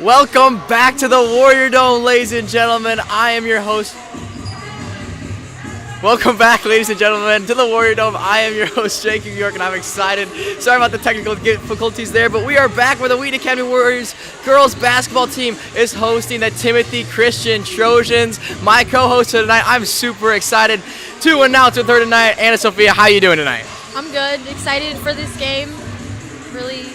Welcome back to the Warrior Dome, ladies and gentlemen. I am your host. Welcome back, ladies and gentlemen, to the Warrior Dome. I am your host, Jake New York, and I'm excited. Sorry about the technical difficulties there, but we are back where the Wheaton Academy Warriors girls basketball team is hosting the Timothy Christian Trojans. My co-host tonight, I'm super excited to announce with her tonight. Anna Sophia, how are you doing tonight? I'm good. Excited for this game. Really.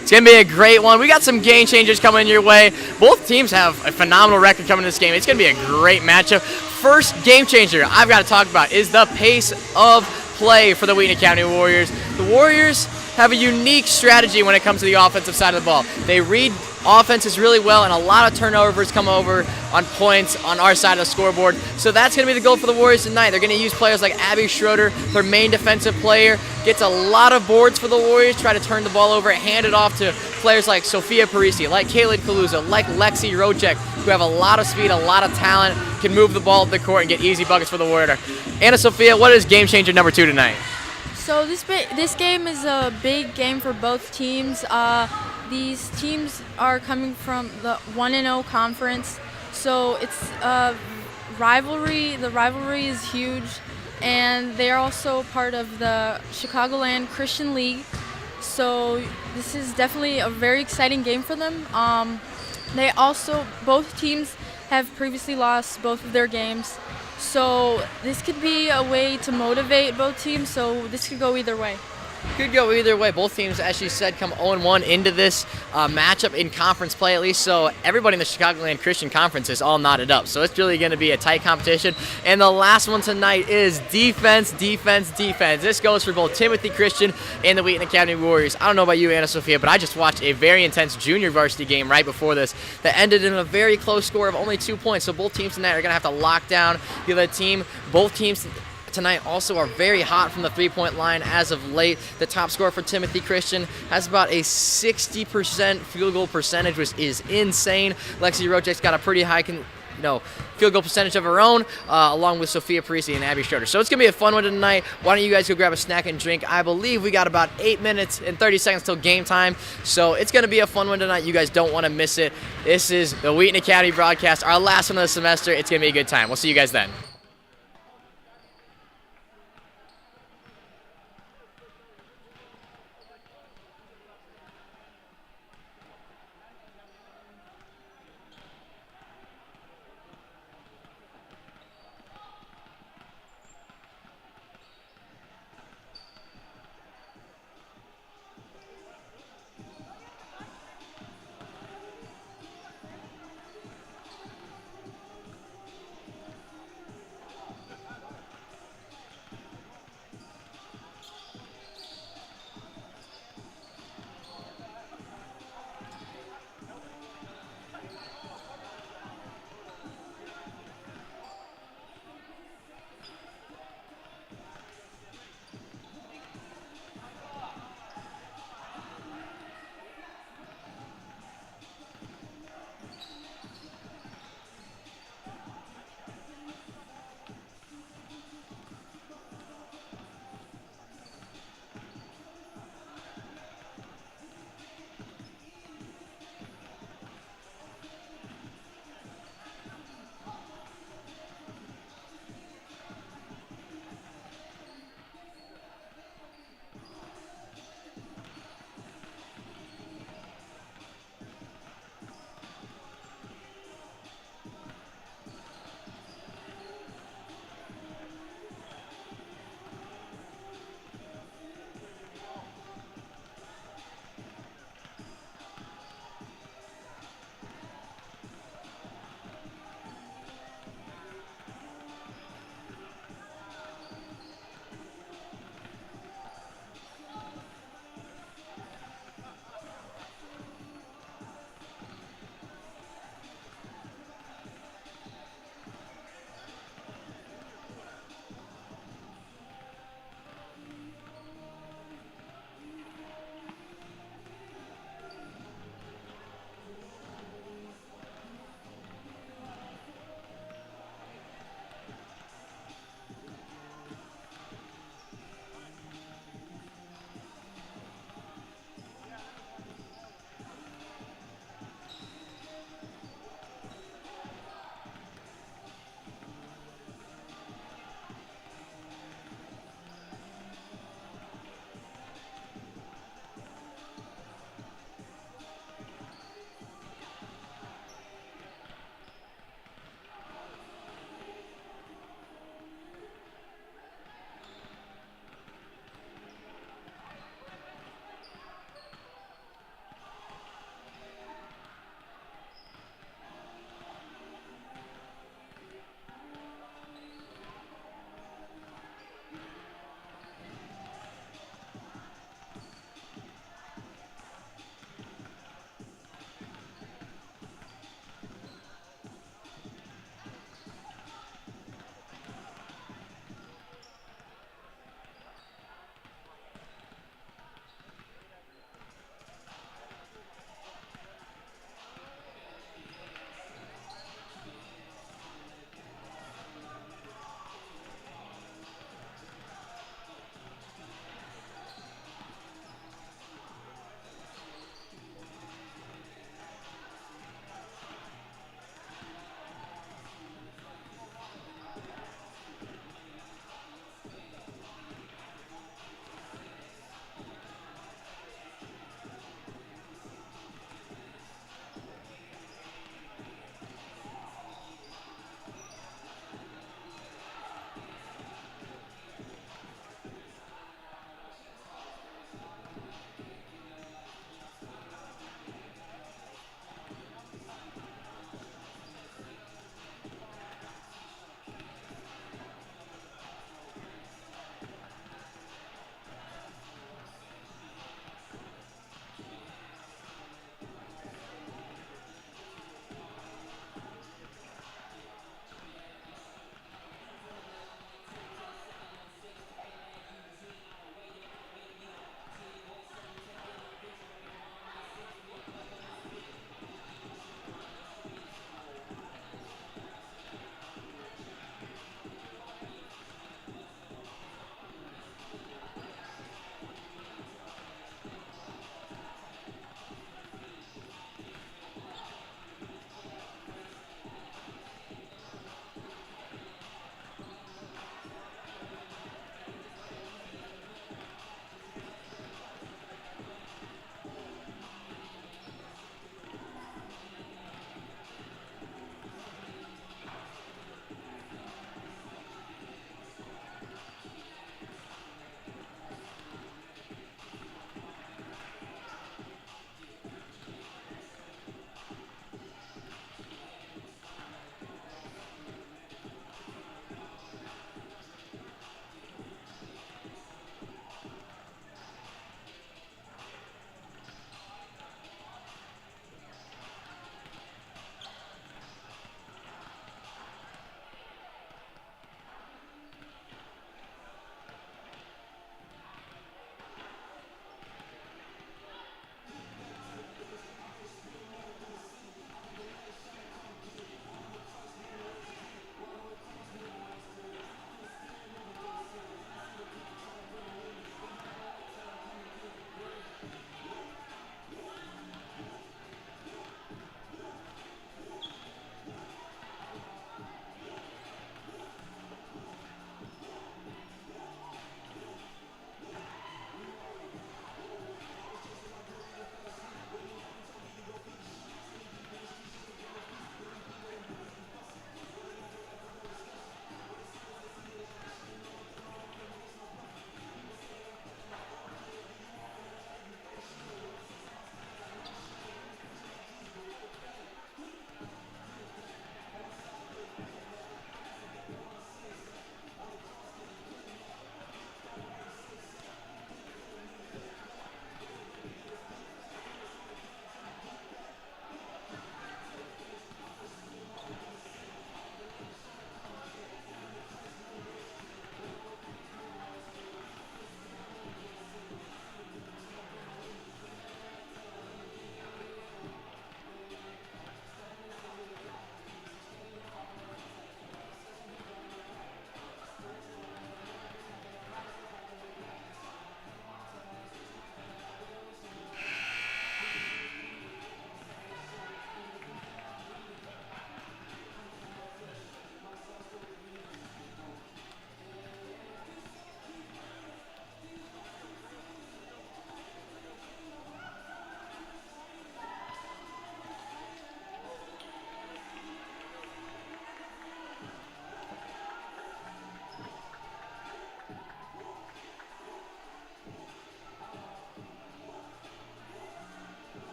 It's going to be a great one. We got some game changers coming your way. Both teams have a phenomenal record coming in this game. It's going to be a great matchup. First game changer I've got to talk about is the pace of play for the Wheaton Academy Warriors. The Warriors have a unique strategy when it comes to the offensive side of the ball. They read offenses really well, and a lot of turnovers come over on points on our side of the scoreboard. So that's going to be the goal for the Warriors tonight. They're going to use players like Abby Schroeder, their main defensive player, gets a lot of boards for the Warriors, try to turn the ball over, hand it off to players like Sophia Parisi, like Kaylin Kaluza, like Lexi Rojek, who have a lot of speed, a lot of talent, can move the ball up the court and get easy buckets for the Warriors. Anna Sophia, what is game changer number 2 tonight? So this game is a big game for both teams. These teams are coming from the 1-0 conference, so it's a rivalry. The rivalry is huge, and they are also part of the Chicagoland Christian League. So this is definitely a very exciting game for them. Both teams have previously lost both of their games. So this could be a way to motivate both teams, so this could go either way. Could go either way. Both teams, as she said, come 0-1 into this matchup in conference play at least. So everybody in the Chicagoland Christian Conference is all knotted up. So it's really going to be a tight competition. And the last one tonight is defense, defense, defense. This goes for both Timothy Christian and the Wheaton Academy Warriors. I don't know about you, Anna Sophia, but I just watched a very intense junior varsity game right before this that ended in a very close score of only 2 points. So both teams tonight are going to have to lock down the other team. Both teams tonight also are very hot from the three-point line as of late. The top scorer for Timothy Christian has about a 60% field goal percentage, which is insane. Lexi Rojek's got a pretty high field goal percentage of her own, along with Sophia Parisi and Abby Schroeder. So it's going to be a fun one tonight. Why don't you guys go grab a snack and drink? I believe we got about 8 minutes and 30 seconds till game time. So it's going to be a fun one tonight. You guys don't want to miss it. This is the Wheaton Academy broadcast, our last one of the semester. It's going to be a good time. We'll see you guys then.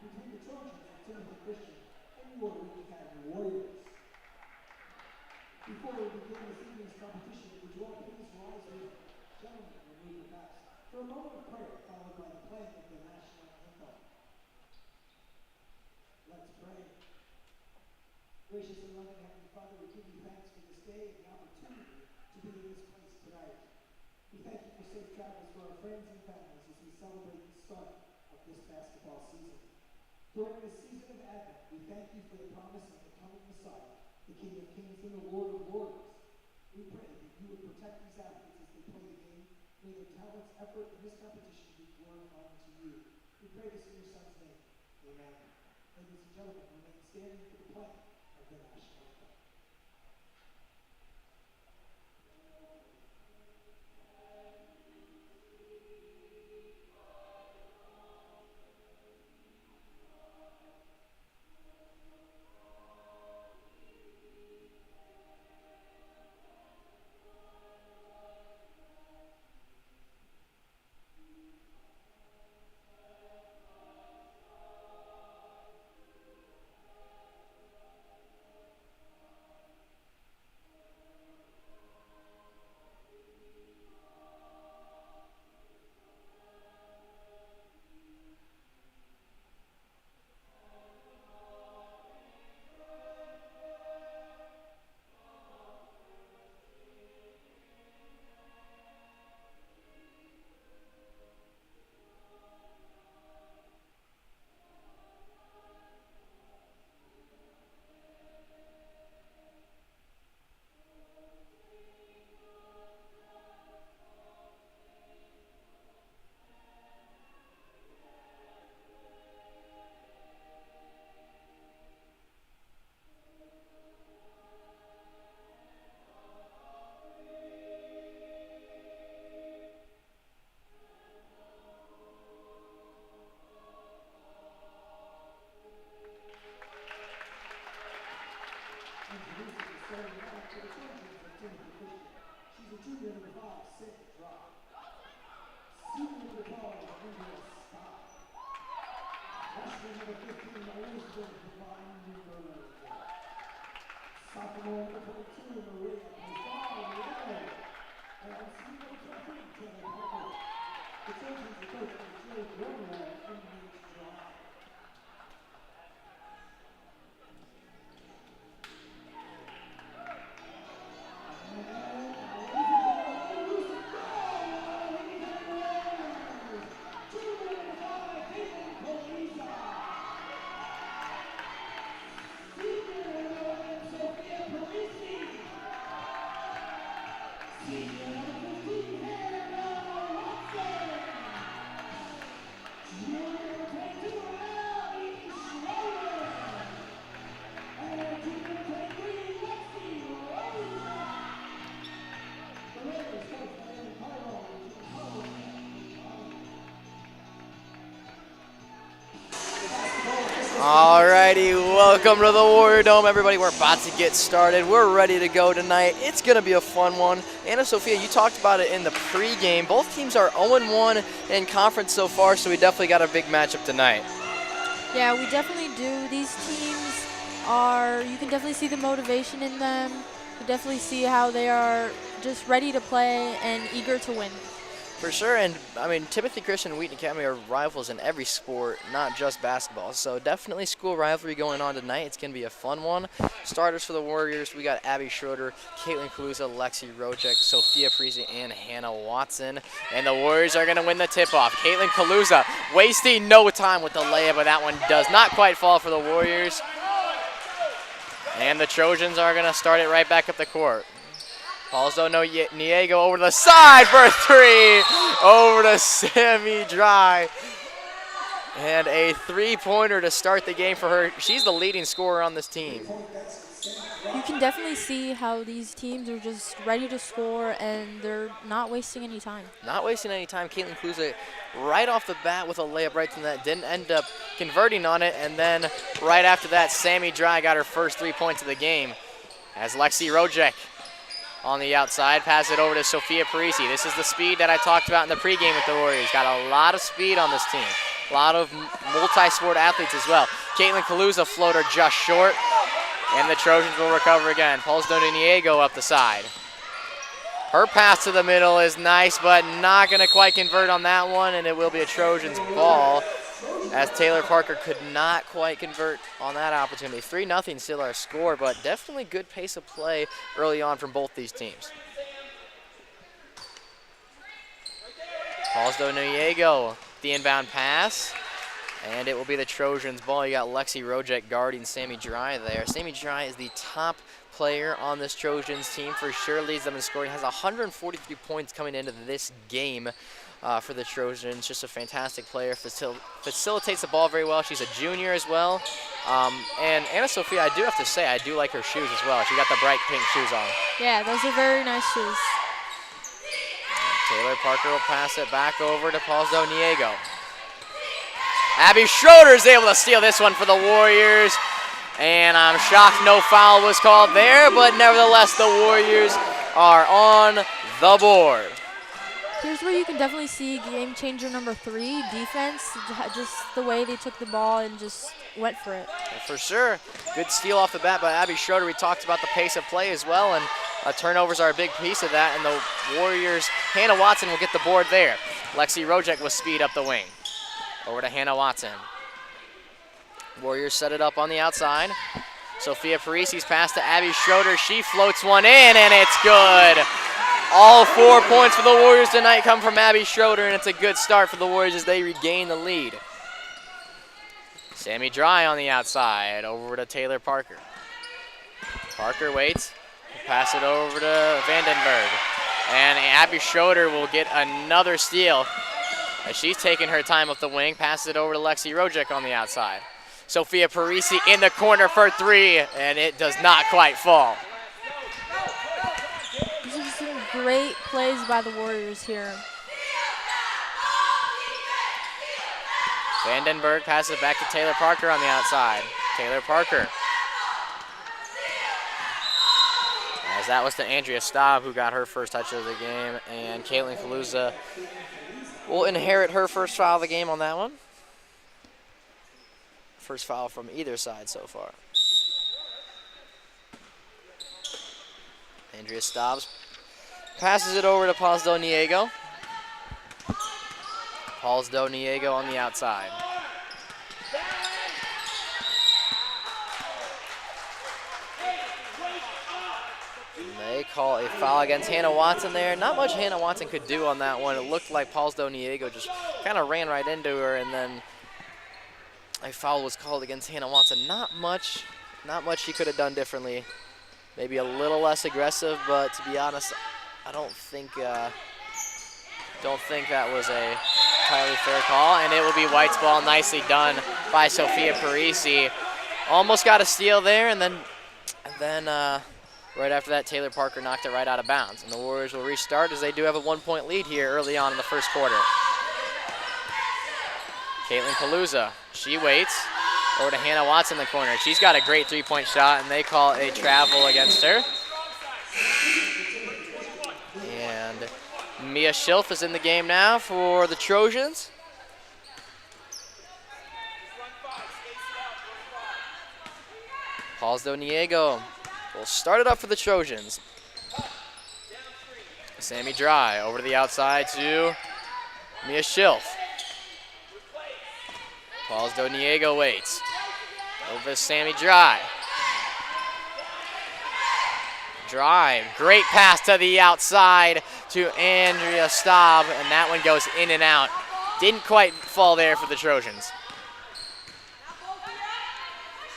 between the Trojans of Timothy Christian and your Wheaton Academy Warriors. Before we begin this evening's competition, would you all please rise with gentlemen remove your caps for a moment of prayer, followed by the playing of the national anthem. Let's pray. Gracious and loving Heavenly Father, we give you thanks for this day and the opportunity to be in this place tonight. We thank you for safe travels for our friends and families as we celebrate the start of this basketball season. During this season of Advent, we thank you for the promise of the coming Messiah, the King of Kings and the Lord of Lords. We pray that you would protect these athletes as they play the game. May their talents, effort, and this competition be glorifying to you. We pray this in your Son's name. Amen. Ladies and gentlemen, remain standing for the playing of the national anthem. She's a junior number 5, Sid Drop. Senior number 12, Andrea Scott. Freshman number 15, Elizabeth Divine Newberg. Sophomore number 22, Maria Pizarro. And senior number 23, Taylor Parker. The Trojans are coached by Joe Gilmore and Nate Drive. Alrighty, welcome to the Warrior Dome, everybody. We're about to get started. We're ready to go tonight. It's going to be a fun one. Anna Sophia, you talked about it in the pregame. Both teams are 0-1 in conference so far, so we definitely got a big matchup tonight. Yeah, we definitely do. These teams are, you can definitely see the motivation in them. You can definitely see how they are just ready to play and eager to win. For sure, and I mean, Timothy Christian and Wheaton Academy are rivals in every sport, not just basketball. So definitely school rivalry going on tonight. It's going to be a fun one. Starters for the Warriors, we got Abby Schroeder, Caitlin Kaluza, Lexi Rojek, Sophia Friese, and Hannah Watson. And the Warriors are going to win the tip-off. Caitlin Kaluza wasting no time with the layup, but that one does not quite fall for the Warriors. And the Trojans are going to start it right back up the court. Also, Niego over to the side for a three. Over to Sammy Dry. And a three-pointer to start the game for her. She's the leading scorer on this team. You can definitely see how these teams are just ready to score, and they're not wasting any time. Not wasting any time. Caitlin Kluze right off the bat with a layup right to the net. Didn't end up converting on it. And then right after that, Sammy Dry got her first 3 points of the game. As Lexi Rojek on the outside, pass it over to Sophia Parisi. This is the speed that I talked about in the pregame with the Warriors. Got a lot of speed on this team. A lot of multi-sport athletes as well. Caitlin Kaluza floater just short, and the Trojans will recover again. Polzdoniego up the side. Her pass to the middle is nice, but not going to quite convert on that one, and it will be a Trojans ball, as Taylor Parker could not quite convert on that opportunity. 3-0 still our score, but definitely good pace of play early on from both these teams. Polzdoniego, the inbound pass, and it will be the Trojans ball. You got Lexi Rojek guarding Sammy Dry there. Sammy Dry is the top player on this Trojans team for sure, leads them in scoring, has 143 points coming into this game for the Trojans. Just a fantastic player, facilitates the ball very well. She's a junior as well. And Anna Sophia, I do have to say, I do like her shoes as well. She got the bright pink shoes on. Yeah, those are very nice shoes. Taylor Parker will pass it back over to Polzdoniego. Abby Schroeder is able to steal this one for the Warriors. And I'm shocked no foul was called there, but nevertheless the Warriors are on the board. Here's where you can definitely see game changer number 3, defense. Just the way they took the ball and just went for it. Well, for sure. Good steal off the bat by Abby Schroeder. We talked about the pace of play as well, and turnovers are a big piece of that, and the Warriors, Hannah Watson will get the board there. Lexi Rojek will speed up the wing. Over to Hannah Watson. Warriors set it up on the outside. Sophia Parisi's pass to Abby Schroeder. She floats one in, and it's good. All 4 points for the Warriors tonight come from Abby Schroeder, and it's a good start for the Warriors as they regain the lead. Sammy Dry on the outside, over to Taylor Parker. Parker waits, pass it over to Vandenberg. And Abby Schroeder will get another steal as she's taking her time up the wing, passes it over to Lexi Rojek on the outside. Sophia Parisi in the corner for 3, and it does not quite fall. These are some great plays by the Warriors here. Vandenberg passes it back to Taylor Parker on the outside. Taylor Parker. As that was to Andrea Staub, who got her first touch of the game, and Caitlin Kaluza will inherit her first foul of the game on that one. First foul from either side so far. Andrea Staubs passes it over to Polzdoniego. Polzdoniego on the outside. They call a foul against Hannah Watson there. Not much Hannah Watson could do on that one. It looked like Polzdoniego just kind of ran right into her, and then a foul was called against Hannah Watson. Not much she could have done differently. Maybe a little less aggressive, but to be honest, I don't think that was a entirely fair call, and it will be White's ball. Nicely done by Sophia Parisi. Almost got a steal there, and then right after that, Taylor Parker knocked it right out of bounds, and the Warriors will restart as they do have a 1-point lead here early on in the first quarter. Caitlin Kaluza, she waits. Over to Hannah Watson in the corner. She's got a great 3-point shot, and they call it a travel against her. And Mia Schilf is in the game now for the Trojans. Polzdoniego will start it up for the Trojans. Sammy Dry over to the outside to Mia Schilf. Polzdoniego waits. Over to Sammy Dry. Dry, great pass to the outside to Andrea Staub, and that one goes in and out. Didn't quite fall there for the Trojans.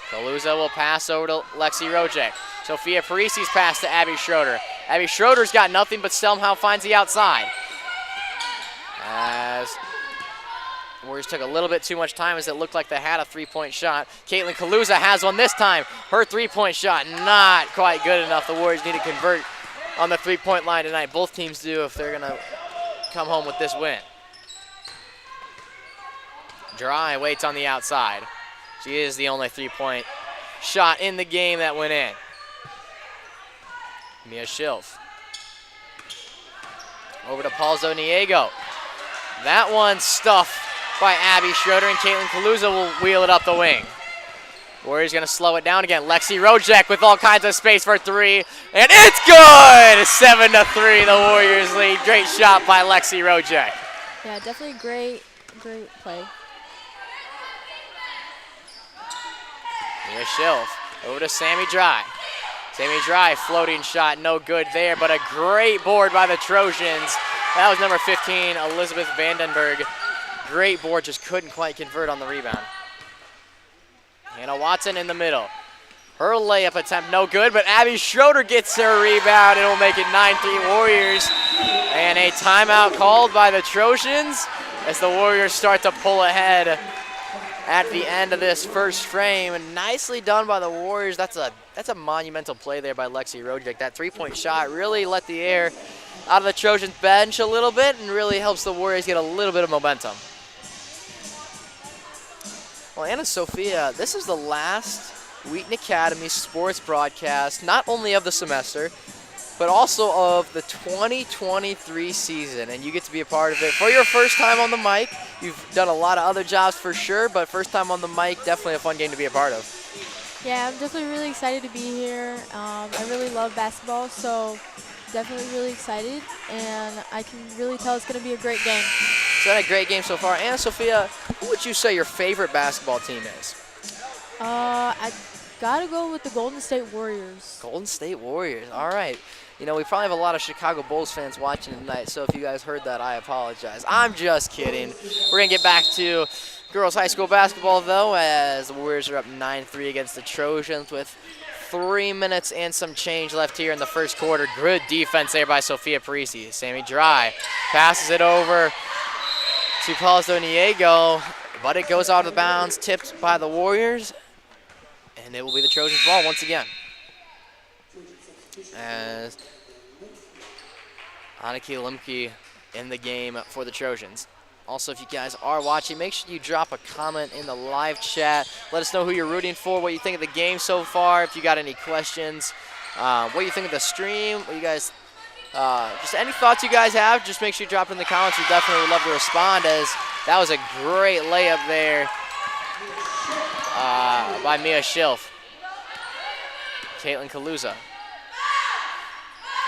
Kaluza will pass over to Lexi Rojek. Sophia Parisi's pass to Abby Schroeder. Abby Schroeder's got nothing but somehow finds the outside. As Warriors took a little bit too much time as it looked like they had a 3-point shot. Caitlin Kaluza has one this time. Her 3-point shot not quite good enough. The Warriors need to convert on the 3-point line tonight. Both teams do if they're going to come home with this win. Dry waits on the outside. She is the only 3-point shot in the game that went in. Mia Schilf. Over to Polzdoniego. That one stuffed by Abby Schroeder, and Caitlin Kaluza will wheel it up the wing. Warriors going to slow it down again. Lexi Rojek with all kinds of space for three, and it's good! 7-3, the Warriors lead. Great shot by Lexi Rojek. Yeah, definitely great play. Mia Schilf over to Sammy Dry. Sammy Dry, floating shot, no good there, but a great board by the Trojans. That was number 15, Elizabeth Vandenberg. Great board, just couldn't quite convert on the rebound. Hannah Watson in the middle. Her layup attempt, no good, but Abby Schroeder gets her rebound, and will make it 9-3 Warriors. And a timeout called by the Trojans as the Warriors start to pull ahead at the end of this first frame. And nicely done by the Warriors. That's a monumental play there by Lexi Rojek. That three-point shot really let the air out of the Trojans bench a little bit and really helps the Warriors get a little bit of momentum. Well, Anna Sophia, this is the last Wheaton Academy sports broadcast, not only of the semester, but also of the 2023 season, and you get to be a part of it for your first time on the mic. You've done a lot of other jobs for sure, but first time on the mic, definitely a fun game to be a part of. Yeah, I'm definitely really excited to be here. I really love basketball, so definitely really excited, and I can really tell it's going to be a great game. It's been a great game so far. Anna Sophia, who would you say your favorite basketball team is? I gotta go with the Golden State Warriors. Golden State Warriors, all right. You know, we probably have a lot of Chicago Bulls fans watching tonight, so if you guys heard that, I apologize. I'm just kidding. We're going to get back to girls high school basketball, though, as the Warriors are up 9-3 against the Trojans with 3 minutes and some change left here in the first quarter. Good defense there by Sophia Parisi. Sammy Dry passes it over to Paulo Niego, but it goes out of bounds, tipped by the Warriors, and it will be the Trojans' ball once again. As Aniki Limke in the game for the Trojans. Also, if you guys are watching, make sure you drop a comment in the live chat. Let us know who you're rooting for, what you think of the game so far, if you got any questions, what you think of the stream, what you guys, just any thoughts you guys have, just make sure you drop it in the comments. We definitely would love to respond, as that was a great layup there by Mia Schilf. Caitlin Kaluza.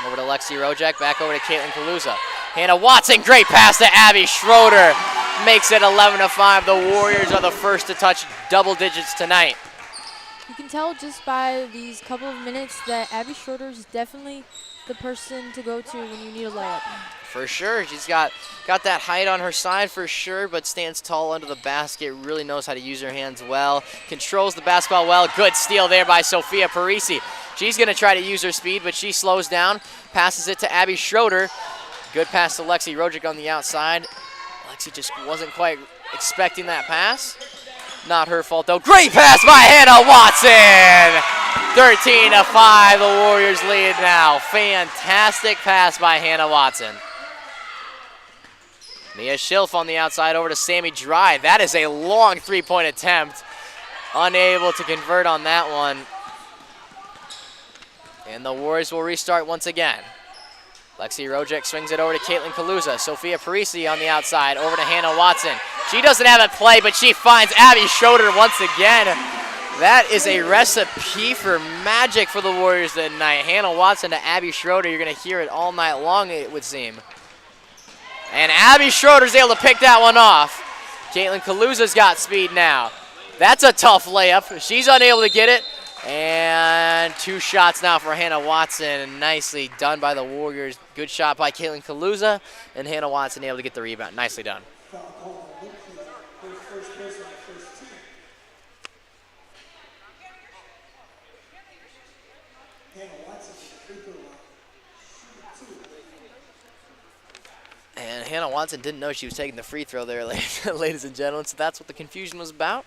Over to Lexi Rojek, back over to Caitlin Kaluza. Hannah Watson, great pass to Abby Schroeder. Makes it 11-5. The Warriors are the first to touch double digits tonight. You can tell just by these couple of minutes that Abby Schroeder is definitely the person to go to when you need a layup. For sure. She's got that height on her side for sure, but stands tall under the basket, really knows how to use her hands well, controls the basketball well. Good steal there by Sophia Parisi. She's going to try to use her speed, but she slows down, passes it to Abby Schroeder. Good pass to Lexi Rojek on the outside. Lexi just wasn't quite expecting that pass. Not her fault, though. Great pass by Hannah Watson! 13-5, the Warriors lead now. Fantastic pass by Hannah Watson. Mia Schilf on the outside over to Sammy Dry. That is a long three-point attempt. Unable to convert on that one. And the Warriors will restart once again. Lexi Rojek swings it over to Caitlin Kaluza. Sophia Parisi on the outside, over to Hannah Watson. She doesn't have a play, but she finds Abby Schroeder once again. That is a recipe for magic for the Warriors tonight. Hannah Watson to Abby Schroeder. You're going to hear it all night long, it would seem. And Abby Schroeder's able to pick that one off. Caitlin Kaluza's got speed now. That's a tough layup. She's unable to get it. And 2 shots now for Hannah Watson. Nicely done by the Warriors. Good shot by Caitlin Kaluza. And Hannah Watson able to get the rebound. Nicely done. And Hannah Watson didn't know she was taking the free throw there, ladies and gentlemen. So that's what the confusion was about.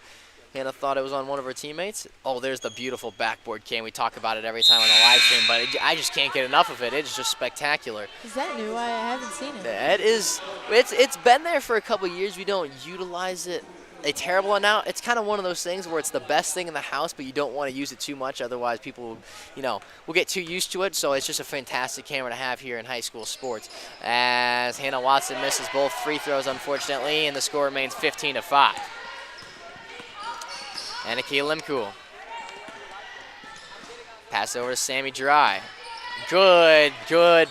Hannah thought it was on one of her teammates. Oh, there's the beautiful backboard cam. We talk about it every time on the live stream, but I just can't get enough of it. It's just spectacular. Is that new? I haven't seen it. It is. It's been there for a couple years. We don't utilize it a terrible one now. It's kind of one of those things where it's the best thing in the house, but you don't want to use it too much. Otherwise, people, will get too used to it. So it's just a fantastic camera to have here in high school sports. As Hannah Watson misses both free throws, unfortunately, and the score remains 15-5. Annika Limkul. Pass over to Sammy Dry. Good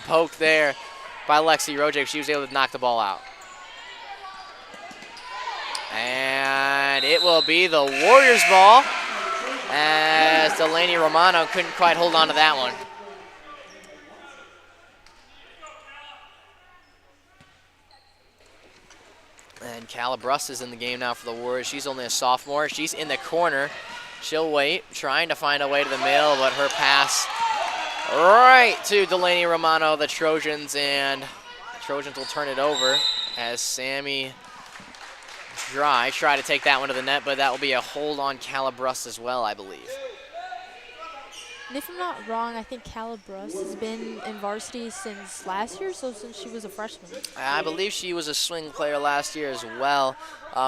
poke there by Lexi Rojek. She was able to knock the ball out. And it will be the Warriors ball as Delaney Romano couldn't quite hold on to that one. And Calabrus is in the game now for the Warriors. She's only a sophomore. She's in the corner. She'll wait, trying to find a way to the middle, but her pass right to Delaney Romano, the Trojans, and the Trojans will turn it over as Sammy Dry try to take that one to the net, but that will be a hold on Calabrus as well, I believe. And if I'm not wrong, I think Calabrus has been in varsity since last year, so since she was a freshman. I believe she was a swing player last year as well.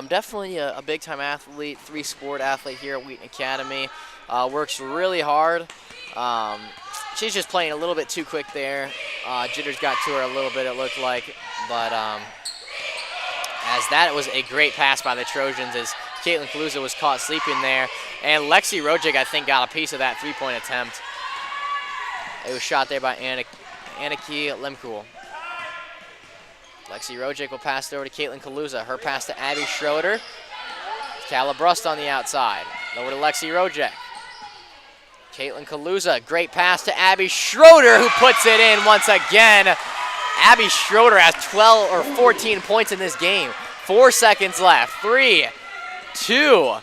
Definitely a big-time athlete, three-sport athlete here at Wheaton Academy. Works really hard. She's just playing a little bit too quick there. Jitters got to her a little bit, it looked like, but as that was a great pass by the Trojans as Caitlin Kaluza was caught sleeping there. And Lexi Rojek, I think, got a piece of that three-point attempt. It was shot there by Aniki Lemkul. Lexi Rojek will pass it over to Caitlin Kaluza. Her pass to Abby Schroeder. Calabrust on the outside. Over to Lexi Rojek. Caitlin Kaluza, great pass to Abby Schroeder, who puts it in once again. Abby Schroeder has 12 or 14 points in this game. 4 seconds left. 3, 2,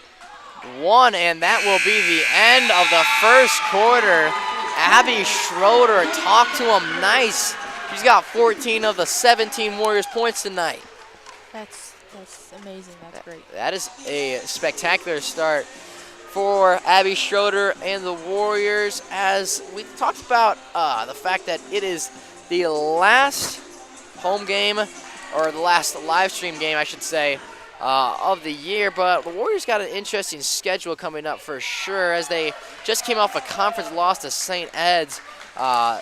1, and that will be the end of the first quarter. Abby Schroeder, talk to him nice. She's got 14 of the 17 Warriors points tonight. That's amazing. That's great. That is a spectacular start for Abby Schroeder and the Warriors, as we talked about the fact that it is the last home game, or the last live stream game, I should say, of the year. But the Warriors got an interesting schedule coming up for sure, as they just came off a conference loss to St. Ed's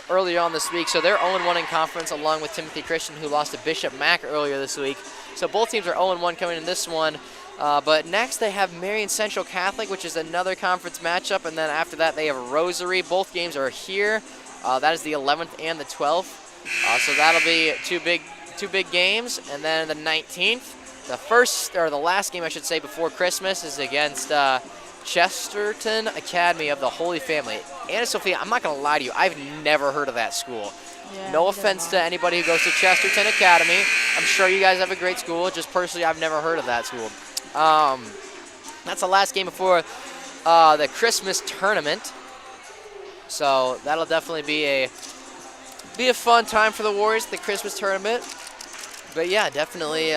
earlier on this week. So they're 0-1 in conference, along with Timothy Christian, who lost to Bishop Mack earlier this week. So both teams are 0-1 coming in this one. But next they have Marion Central Catholic, which is another conference matchup, and then after that they have Rosary. Both games are here. That is the 11th and the 12th. So that'll be two big games. And then the 19th, the last game I should say before Christmas, is against Chesterton Academy of the Holy Family. Anna Sophia, I'm not gonna lie to you, I've never heard of that school. Yeah, no offense to anybody who goes to Chesterton Academy. I'm sure you guys have a great school. Just personally, I've never heard of that school. That's the last game before the Christmas tournament. So that'll definitely be a fun time for the Warriors, the Christmas tournament. But yeah, definitely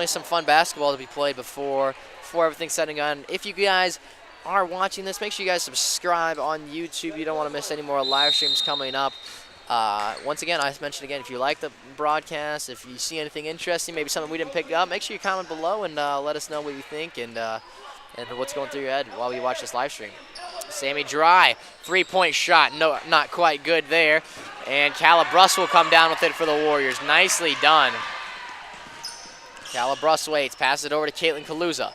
some fun basketball to be played before everything's said and done. If you guys are watching this, make sure you guys subscribe on YouTube. You don't want to miss any more live streams coming up. Once again, I mentioned again, if you like the broadcast, if you see anything interesting, maybe something we didn't pick up, make sure you comment below and let us know what you think and what's going through your head while we watch this live stream. Sammy Dry, three-point shot, no, not quite good there. And Calabrus will come down with it for the Warriors. Nicely done. Calabrus waits, passes it over to Caitlin Kaluza.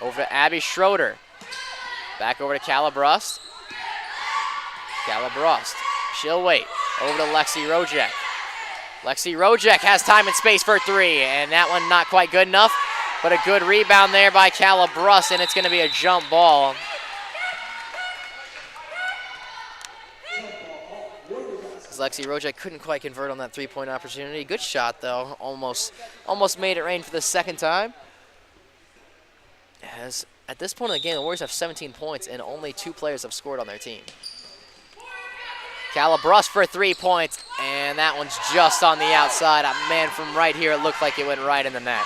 Over to Abby Schroeder. Back over to Calabrus. Calabrus, she'll wait. Over to Lexi Rojek. Lexi Rojek has time and space for three, and that one not quite good enough, but a good rebound there by Calabrus, and it's going to be a jump ball. Lexi Rojek couldn't quite convert on that three-point opportunity. Good shot, though. Almost made it rain for the second time. As at this point in the game, the Warriors have 17 points, and only 2 players have scored on their team. Calabrus for 3 points, and that one's just on the outside. Man, from right here, it looked like it went right in the net.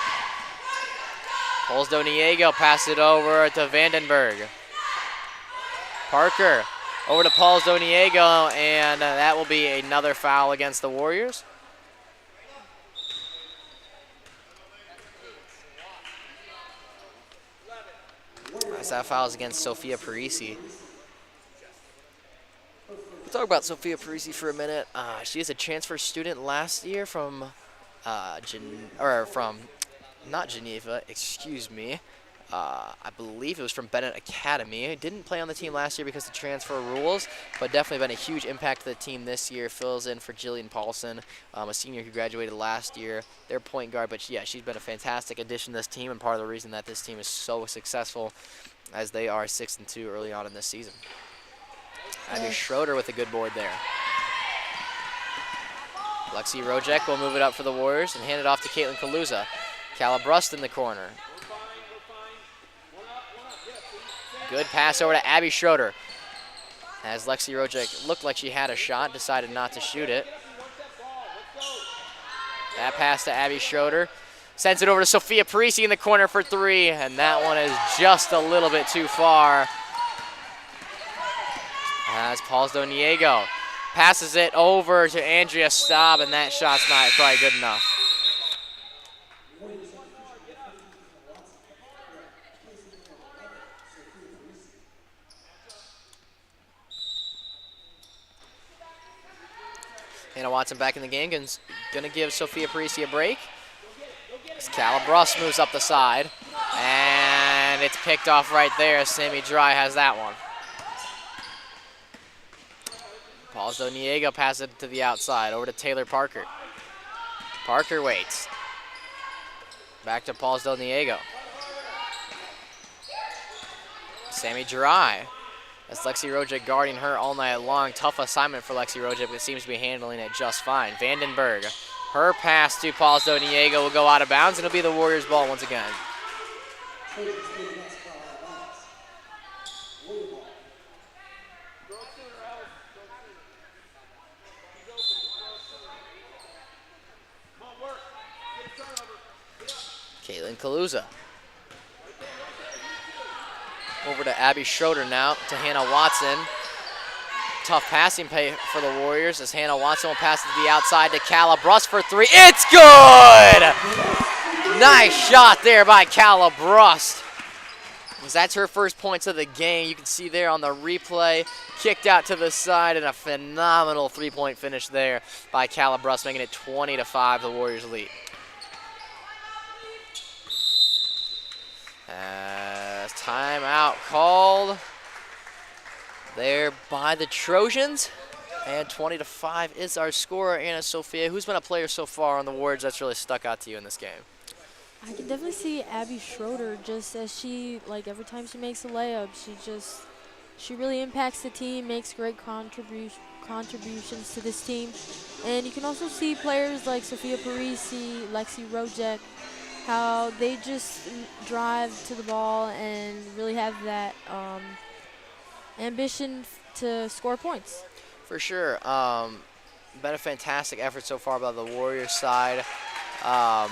Polsdo Niego passed it over to Vandenberg. Parker over to Polsdo Niego, and that will be another foul against the Warriors. as that foul is against Sophia Parisi. We'll talk about Sophia Parisi for a minute. She is a transfer student last year from, not Geneva, excuse me. I believe it was from Bennett Academy. Didn't play on the team last year because of transfer rules, but definitely been a huge impact to the team this year. Fills in for Jillian Paulson, a senior who graduated last year. Their point guard, but yeah, she's been a fantastic addition to this team and part of the reason that this team is so successful as they are 6-2 early on in this season. Abby Schroeder with a good board there. Lexi Rojek will move it up for the Warriors and hand it off to Caitlin Kaluza. Calabrust in the corner. Good pass over to Abby Schroeder. As Lexi Rojek looked like she had a shot, decided not to shoot it. That pass to Abby Schroeder. Sends it over to Sophia Parisi in the corner for three, and that one is just a little bit too far. As Paulsdo Niego passes it over to Andrea Staub, and that shot's not quite good enough. Hannah Watson back in the game, gonna give Sophia Parisi a break. As Calabrus moves up the side, and it's picked off right there. Sammy Dry has that one. Paulsdo Niego passes it to the outside, over to Taylor Parker. Parker waits. Back to Paulsdo Niego. Sammy Dry. That's Lexi Rojek guarding her all night long. Tough assignment for Lexi Rojek, but seems to be handling it just fine. Vandenberg, her pass to Paulsdo Niego will go out of bounds, and it'll be the Warriors' ball once again. Caitlin Kaluza. Over to Abby Schroeder now, to Hannah Watson. Tough passing play for the Warriors as Hannah Watson will pass it to the outside to Calabrus for three. It's good! Nice shot there by Calabrus. That's her first points of the game. You can see there on the replay, kicked out to the side, and a phenomenal three-point finish there by Calabrus, making it 20-5, the Warriors lead. Timeout called there by the Trojans, and 20-5 is our score. Anna Sophia, who's been a player so far on the Warriors that's really stuck out to you in this game? I can definitely see Abby Schroeder, just as she, like, every time she makes a layup, she really impacts the team, makes great contributions to this team. And you can also see players like Sophia Parisi, Lexi Rojek, how they just drive to the ball and really have that ambition to score points. For sure. Been a fantastic effort so far by the Warriors side. Yeah,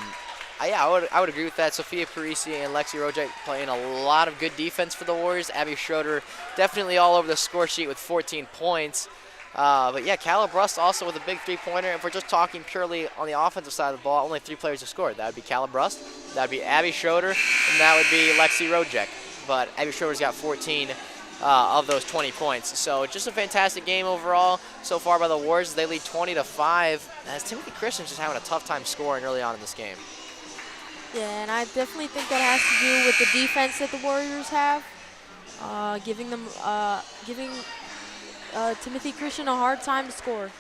I would agree with that. Sophia Parisi and Lexi Rojek playing a lot of good defense for the Warriors. Abby Schroeder definitely all over the score sheet with 14 points. But yeah, Calabrus also with a big three-pointer. If we're just talking purely on the offensive side of the ball, only 3 players have scored. That would be Calabrus, that would be Abby Schroeder, and that would be Lexi Rojek. But Abby Schroeder's got 14 of those 20 points. So just a fantastic game overall so far by the Warriors. They lead 20-5, as Timothy Christian's just having a tough time scoring early on in this game. Yeah, and I definitely think that has to do with the defense that the Warriors have, giving Timothy Christian a hard time to score.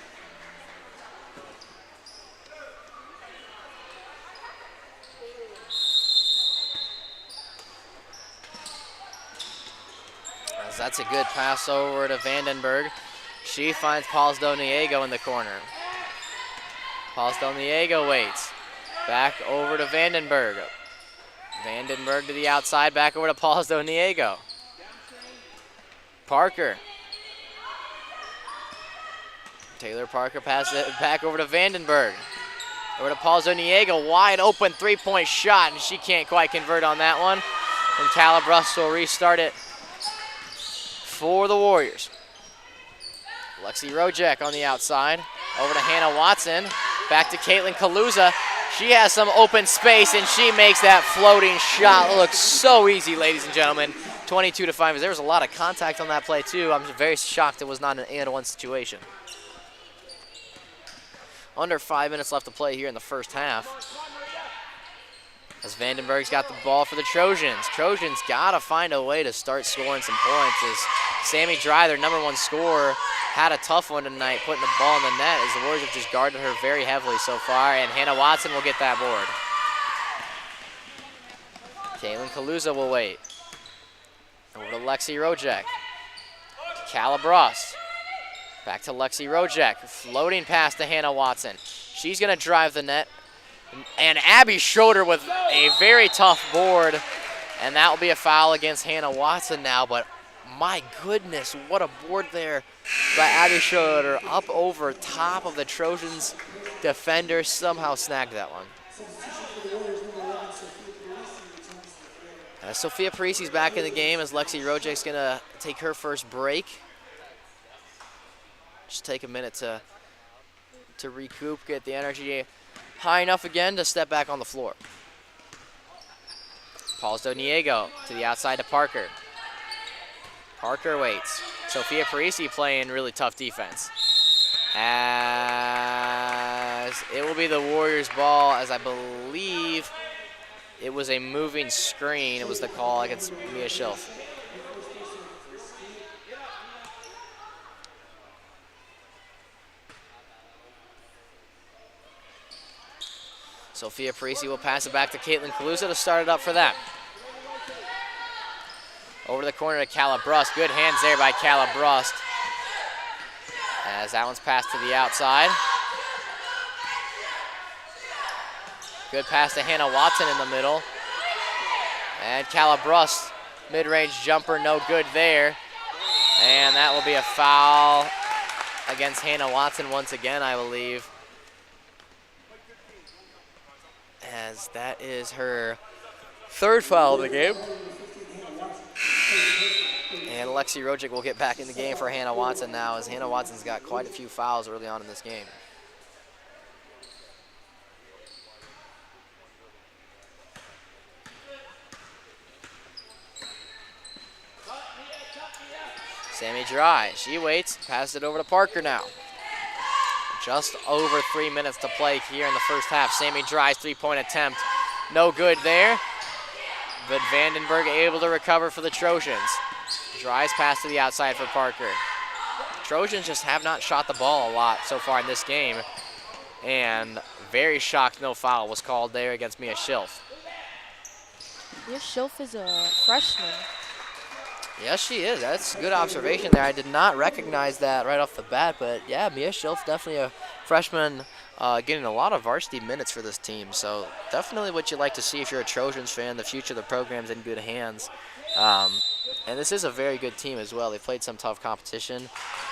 As that's a good pass over to Vandenberg. She finds Paulsdo Niego in the corner. Paulsdo Niego waits. Back over to Vandenberg. Vandenberg to the outside, back over to Paulsdo Niego. Parker. Taylor Parker passes it back over to Vandenberg. Over to Paulsdo Niego, wide open three-point shot, and she can't quite convert on that one. And Calabrus will restart it for the Warriors. Lexi Rojek on the outside. Over to Hannah Watson. Back to Caitlin Kaluza. She has some open space, and she makes that floating shot look so easy, ladies and gentlemen. 22-5. There was a lot of contact on that play, too. I'm very shocked it was not an and-one situation. Under 5 minutes left to play here in the first half. As Vandenberg's got the ball for the Trojans. Trojans got to find a way to start scoring some points. As Sammy Dry, their #1 scorer, had a tough one tonight, putting the ball in the net as the Warriors have just guarded her very heavily so far, and Hannah Watson will get that board. Caitlin Kaluza will wait. Over to Lexi Rojek. Calabros. Back to Lexi Rojek. Floating pass to Hannah Watson. She's going to drive the net. And Abby Schroeder with a very tough board. And that will be a foul against Hannah Watson now. But my goodness, what a board there by Abby Schroeder. Up over top of the Trojans defender. Somehow snagged that one. Sophia Parisi's back in the game as Lexi Rojek's going to take her first break. Just take a minute to recoup, get the energy high enough again to step back on the floor. Pauls Doniego to the outside to Parker. Parker waits. Sophia Parisi playing really tough defense. As it will be the Warriors' ball, as I believe it was a moving screen. It was the call against Mia Schilf. Sophia Parisi will pass it back to Caitlin Kaluza to start it up for them. Over the corner to Calabrust. Good hands there by Calabrust. As that one's passed to the outside. Good pass to Hannah Watson in the middle. And Calabrust, mid-range jumper, no good there. And that will be a foul against Hannah Watson once again, I believe. As that is her third foul of the game. And Lexi Rojek will get back in the game for Hannah Watson now, as Hannah Watson's got quite a few fouls early on in this game. Sammy Dry, she waits, passes it over to Parker now. Just over 3 minutes to play here in the first half. Sammy Dry's three-point attempt, no good there. But Vandenberg able to recover for the Trojans. Dry's pass to the outside for Parker. Trojans just have not shot the ball a lot so far in this game. And very shocked no foul was called there against Mia Schilf. Mia Schilf is a freshman. Yes, she is. That's a good observation there. I did not recognize that right off the bat, but yeah, Mia Schilf, definitely a freshman getting a lot of varsity minutes for this team. So definitely what you like to see if you're a Trojans fan. The future of the program's in good hands. And this is a very good team as well. They played some tough competition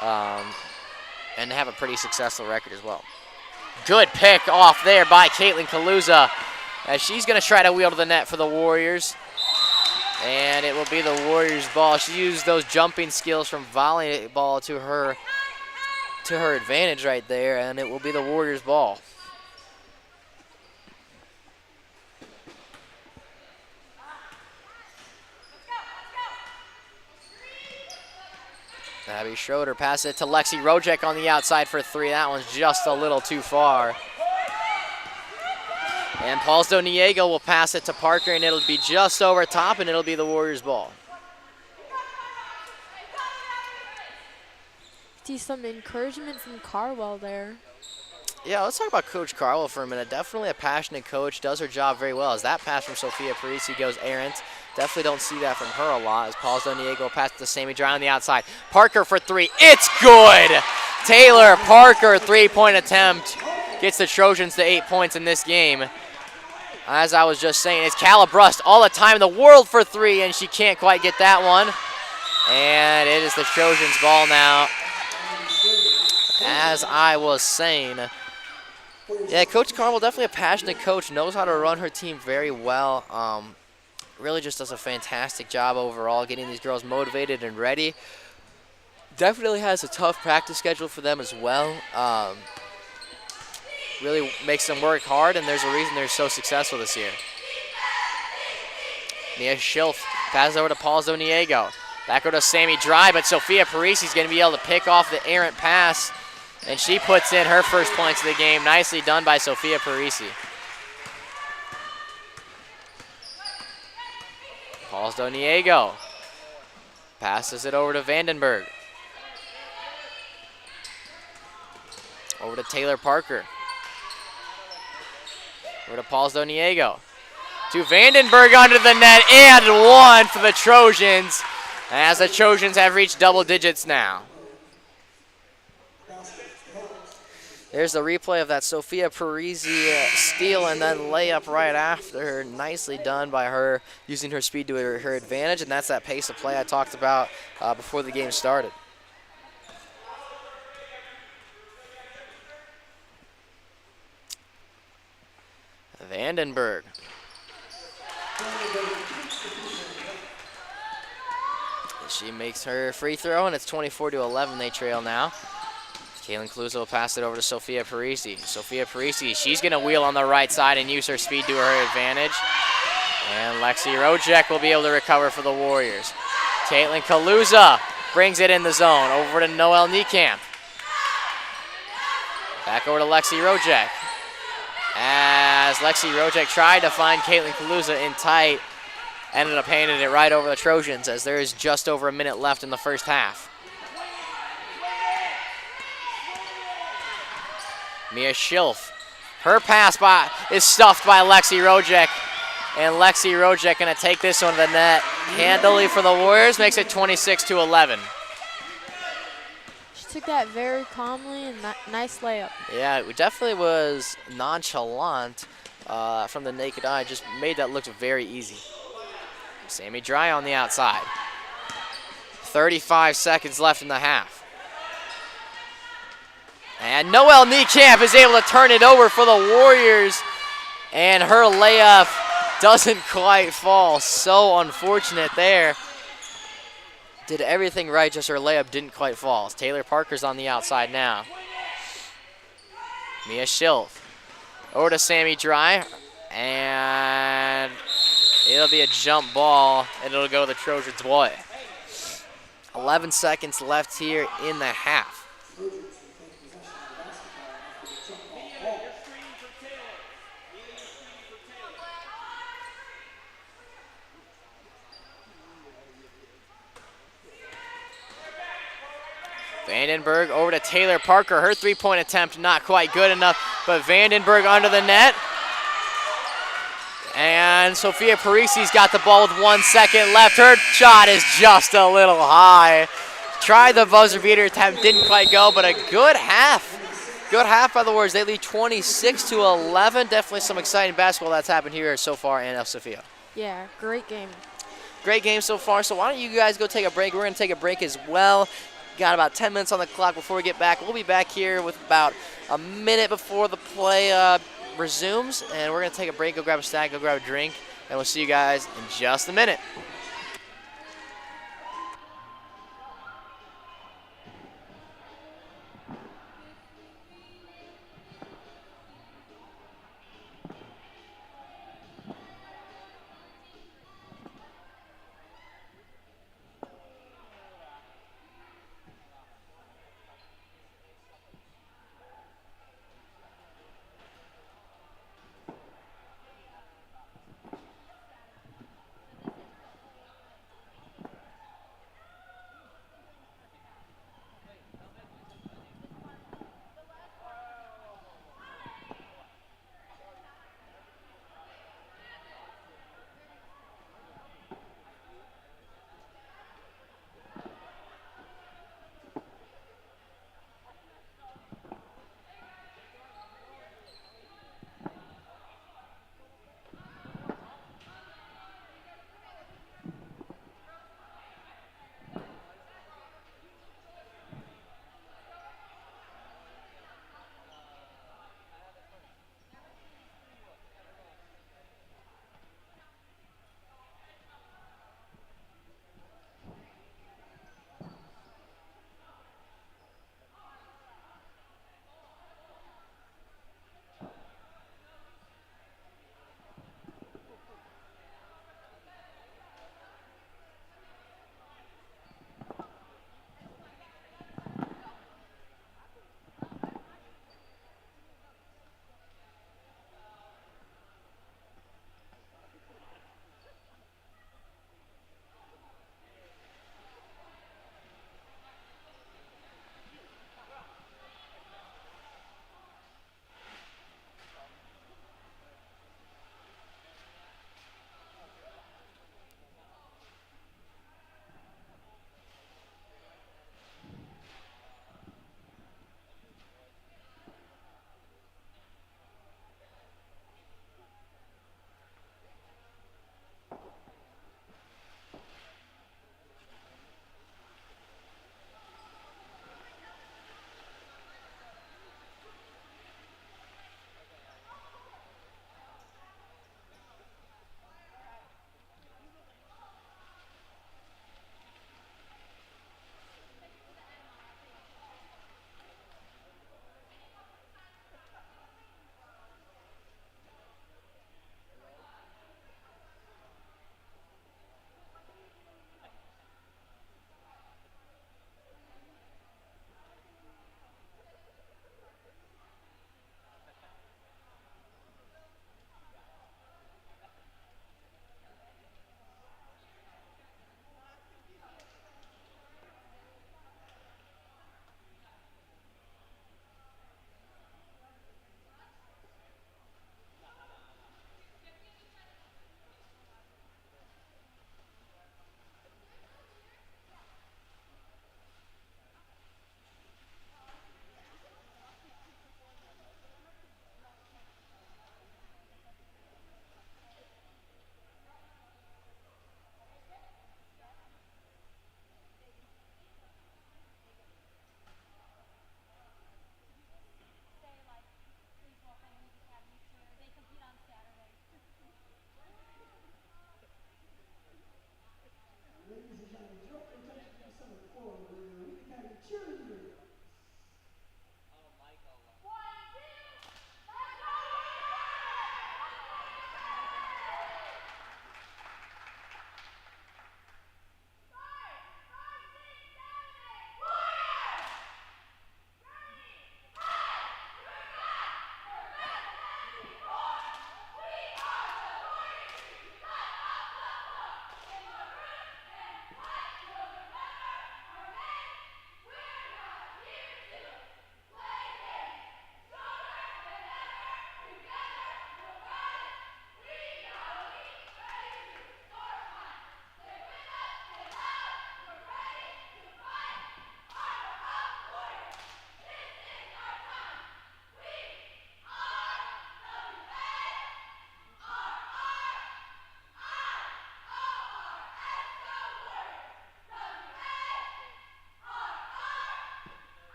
and have a pretty successful record as well. Good pick off there by Caitlin Kaluza, as she's going to try to wheel to the net for the Warriors. And it will be the Warriors' ball. She used those jumping skills from volleyball to her advantage right there, and it will be the Warriors' ball. Abby Schroeder passes it to Lexi Rojek on the outside for three. That one's just a little too far. And Pauls Doniego will pass it to Parker, and it'll be just over top, and it'll be the Warriors' ball. See some encouragement from Carwell there. Yeah, let's talk about Coach Carwell for a minute. Definitely a passionate coach, does her job very well. As that pass from Sophia Parisi goes errant. Definitely don't see that from her a lot, as Pauls Doniego will pass to Sammy Dry on the outside. Parker for three. It's good! Taylor Parker, three-point attempt. Gets the Trojans to 8 points in this game. As I was just saying, it's Calabrust all the time in the world for three, and she can't quite get that one. And it is the Trojans' ball now. As I was saying, yeah, Coach Carwell, definitely a passionate coach, knows how to run her team very well. Really just does a fantastic job overall getting these girls motivated and ready. Definitely has a tough practice schedule for them as well. Really makes them work hard, and there's a reason they're so successful this year. Mia Schilf Passes over to Paul Zoniego. Back over to Sammy Dry, but Sophia Parisi's going to be able to pick off the errant pass, and she puts in her first points of the game. Nicely done by Sophia Parisi. Paul Zoniego passes it over to Vandenberg. Over to Taylor Parker. Over to Paul Zoniego. To Vandenberg under the net, and one for the Trojans, as the Trojans have reached double digits now. There's the replay of that Sophia Parisi steal and then layup right after. Nicely done by her, using her speed to her advantage, and that's that pace of play I talked about before the game started. Vandenberg. She makes her free throw, and it's 24-11. They trail now. Kaylin Calusa will pass it over to Sophia Parisi. Sophia Parisi, she's going to wheel on the right side and use her speed to her advantage. And Lexi Rojek will be able to recover for the Warriors. Caitlin Calusa brings it in the zone. Over to Noelle Niekamp. Back over to Lexi Rojek. As Lexi Rojek tried to find Caitlin Calusa in tight, ended up handing it right over the Trojans, as there is just over a minute left in the first half. Mia Schilf. Her pass is stuffed by Lexi Rojek. And Lexi Rojek going to take this one to the net handily for the Warriors, makes it 26-11. She took that very calmly, and nice layup. Yeah, it definitely was nonchalant from the naked eye. Just made that look very easy. Sammy Dry on the outside. 35 seconds left in the half. And Noelle Niekamp is able to turn it over for the Warriors, and her layup doesn't quite fall. So unfortunate there. Did everything right, just her layup didn't quite fall. Taylor Parker's on the outside now. Mia Schilf. Over to Sammy Dry, and it'll be a jump ball, and it'll go the Trojans' way. 11 seconds left here in the half. Vandenberg over to Taylor Parker. Her three-point attempt not quite good enough, but Vandenberg under the net. And Sophia Parisi's got the ball with 1 second left. Her shot is just a little high. Tried the buzzer beater attempt, didn't quite go, but a good half. Good half by the Warriors. They lead 26-11. Definitely some exciting basketball that's happened here so far in El Sofia. Yeah, great game. Great game so far. So why don't you guys go take a break? We're going to take a break as well. Got about 10 minutes on the clock before we get back. We'll be back here with about a minute before the play resumes, and we're going to take a break, go grab a snack, go grab a drink, and we'll see you guys in just a minute.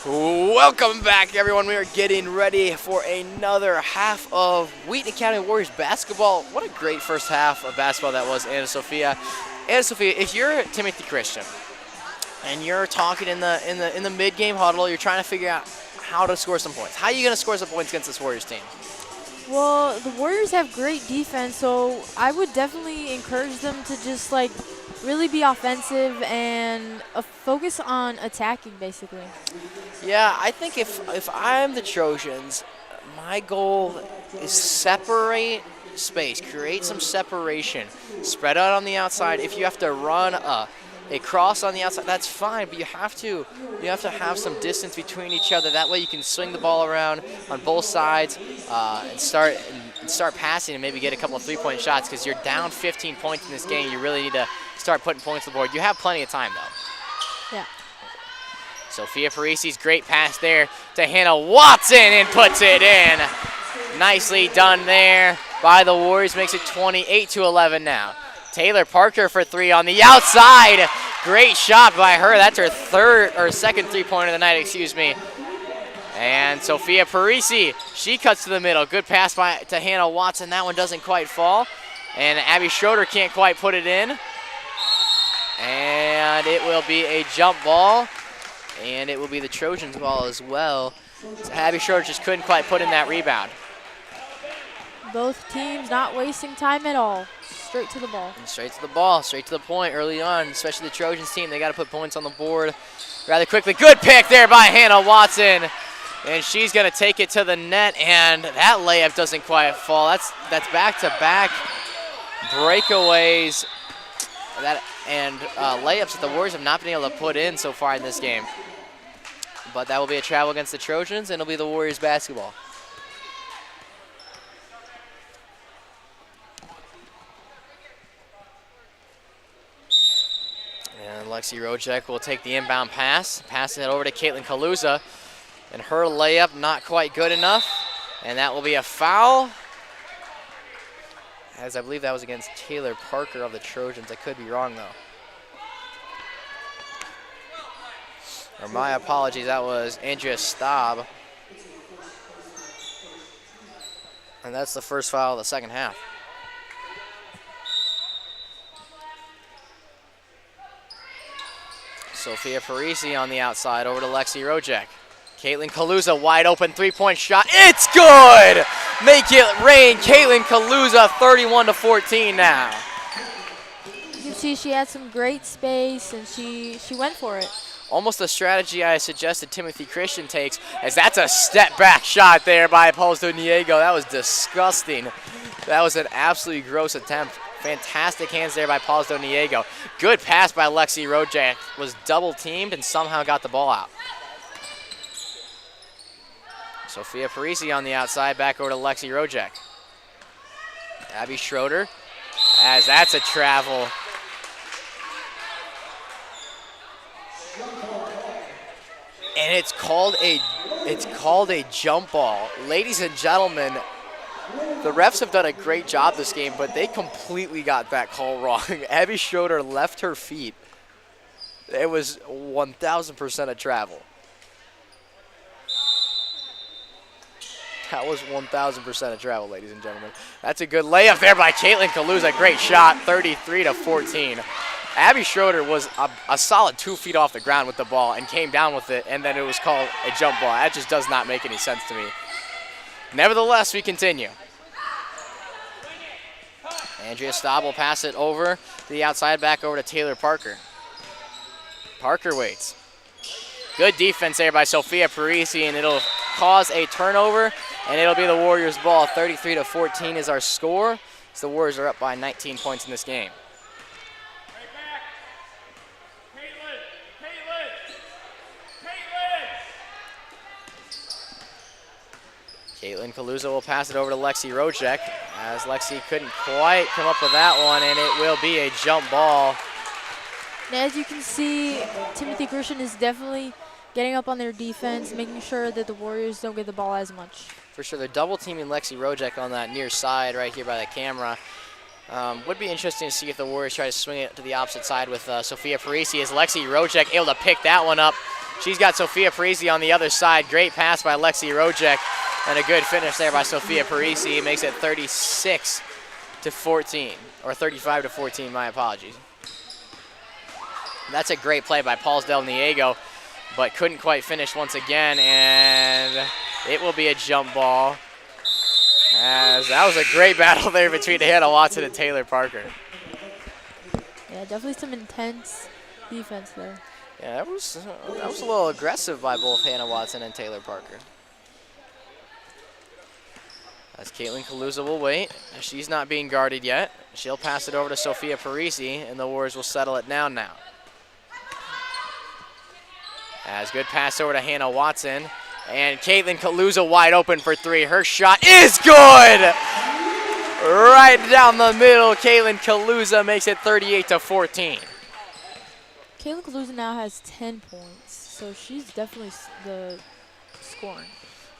Welcome back, everyone. We are getting ready for another half of Wheaton Academy Warriors basketball. What a great first half of basketball that was, Anna Sophia. Anna Sophia, if you're Timothy Christian and you're talking in the mid-game huddle, you're trying to figure out how to score some points. How are you going to score some points against this Warriors team? Well, the Warriors have great defense, so I would definitely encourage them to just like really be offensive and focus on attacking, basically. Yeah, I think if I'm the Trojans, my goal is separate space, create some separation, spread out on the outside. If you have to run a cross on the outside, that's fine, but you have to have some distance between each other. That way you can swing the ball around on both sides and start passing and maybe get a couple of three-point shots, because you're down 15 points in this game. You really need to start putting points on the board. You have plenty of time, though. Yeah. Sophia Parisi's great pass there to Hannah Watson and puts it in. Nicely done there by the Warriors. Makes it 28-11 now. Taylor Parker for three on the outside. Great shot by her. That's her second three-pointer of the night, excuse me. And Sophia Parisi, she cuts to the middle. Good pass to Hannah Watson. That one doesn't quite fall. And Abby Schroeder can't quite put it in. And it will be a jump ball. And it will be the Trojans' ball as well. So Abby Schroeder just couldn't quite put in that rebound. Both teams not wasting time at all. Straight to the ball. And straight to the ball, straight to the point early on, especially the Trojans team. They got to put points on the board rather quickly. Good pick there by Hannah Watson. And she's going to take it to the net, and that layup doesn't quite fall. That's back-to-back breakaways and layups that the Warriors have not been able to put in so far in this game. But that will be a travel against the Trojans, and it'll be the Warriors basketball. And Lexi Rojek will take the inbound pass it over to Caitlin Kaluza. And her layup not quite good enough. And that will be a foul, as I believe that was against Taylor Parker of the Trojans. I could be wrong, though. Or my apologies, that was Andrea Staub. And that's the first foul of the second half. Sophia Parisi on the outside over to Lexi Rojek. Caitlin Kaluza, wide open three-point shot. It's good! Make it rain. Caitlin Kaluza, 31-14 now. You can see she had some great space, and she went for it. Almost a strategy I suggested Timothy Christian takes, as that's a step-back shot there by Paulo Diego. That was disgusting. That was an absolutely gross attempt. Fantastic hands there by Paulo Diego. Good pass by Lexi Rojek. Was double-teamed and somehow got the ball out. Sophia Parisi on the outside, back over to Lexi Rojek. Abby Schroeder, as that's a travel. And it's called a jump ball. Ladies and gentlemen, the refs have done a great job this game, but they completely got that call wrong. Abby Schroeder left her feet. It was 1,000% a travel. That was 1,000% a travel, ladies and gentlemen. That's a good layup there by Caitlin Kaluza. Great shot, 33-14. Abby Schroeder was a solid 2 feet off the ground with the ball and came down with it, and then it was called a jump ball. That just does not make any sense to me. Nevertheless, we continue. Andrea Staub will pass it over to the outside, back over to Taylor Parker. Parker waits. Good defense there by Sophia Parisi, and it'll cause a turnover, and it'll be the Warriors' ball. 33-14 is our score. So the Warriors are up by 19 points in this game. Caitlin Kaluza will pass it over to Lexi Rojek, as Lexi couldn't quite come up with that one, and it will be a jump ball. As you can see, Timothy Christian is definitely getting up on their defense, making sure that the Warriors don't get the ball as much. For sure, they're double teaming Lexi Rojek on that near side right here by the camera. Would be interesting to see if the Warriors try to swing it to the opposite side with Sophia Parisi, as Lexi Rojek able to pick that one up She's got Sophia Parisi on the other side. Great pass by Lexi Rojek, and a good finish there by Sophia Parisi. Makes it 36 to 14, or 35 to 14, my apologies. That's a great play by Pauls Del Niego, but couldn't quite finish once again, and it will be a jump ball. As that was a great battle there between Hannah Watson and Taylor Parker. Yeah, definitely some intense defense there. Yeah, that was a little aggressive by both Hannah Watson and Taylor Parker. As Caitlin Kaluza will wait. She's not being guarded yet. She'll pass it over to Sophia Parisi, and the Warriors will settle it down now. As good pass over to Hannah Watson. And Caitlin Kaluza wide open for three. Her shot is good! Right down the middle, Caitlin Kaluza makes it 38 to 14. Caitlin Kaluza now has 10 points, so she's definitely the scoring.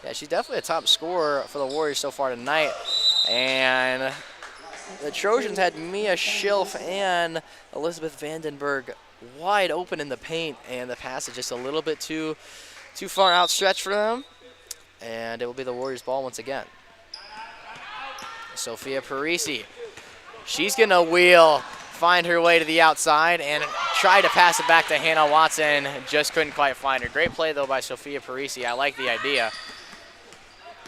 Yeah, she's definitely a top scorer for the Warriors so far tonight. And the Trojans had Mia Schilf and Elizabeth Vandenberg wide open in the paint, and the pass is just a little bit too far outstretched for them. And it will be the Warriors' ball once again. Sophia Parisi, she's gonna wheel, find her way to the outside, and try to pass it back to Hannah Watson. Just couldn't quite find her. Great play though by Sophia Parisi. I like the idea.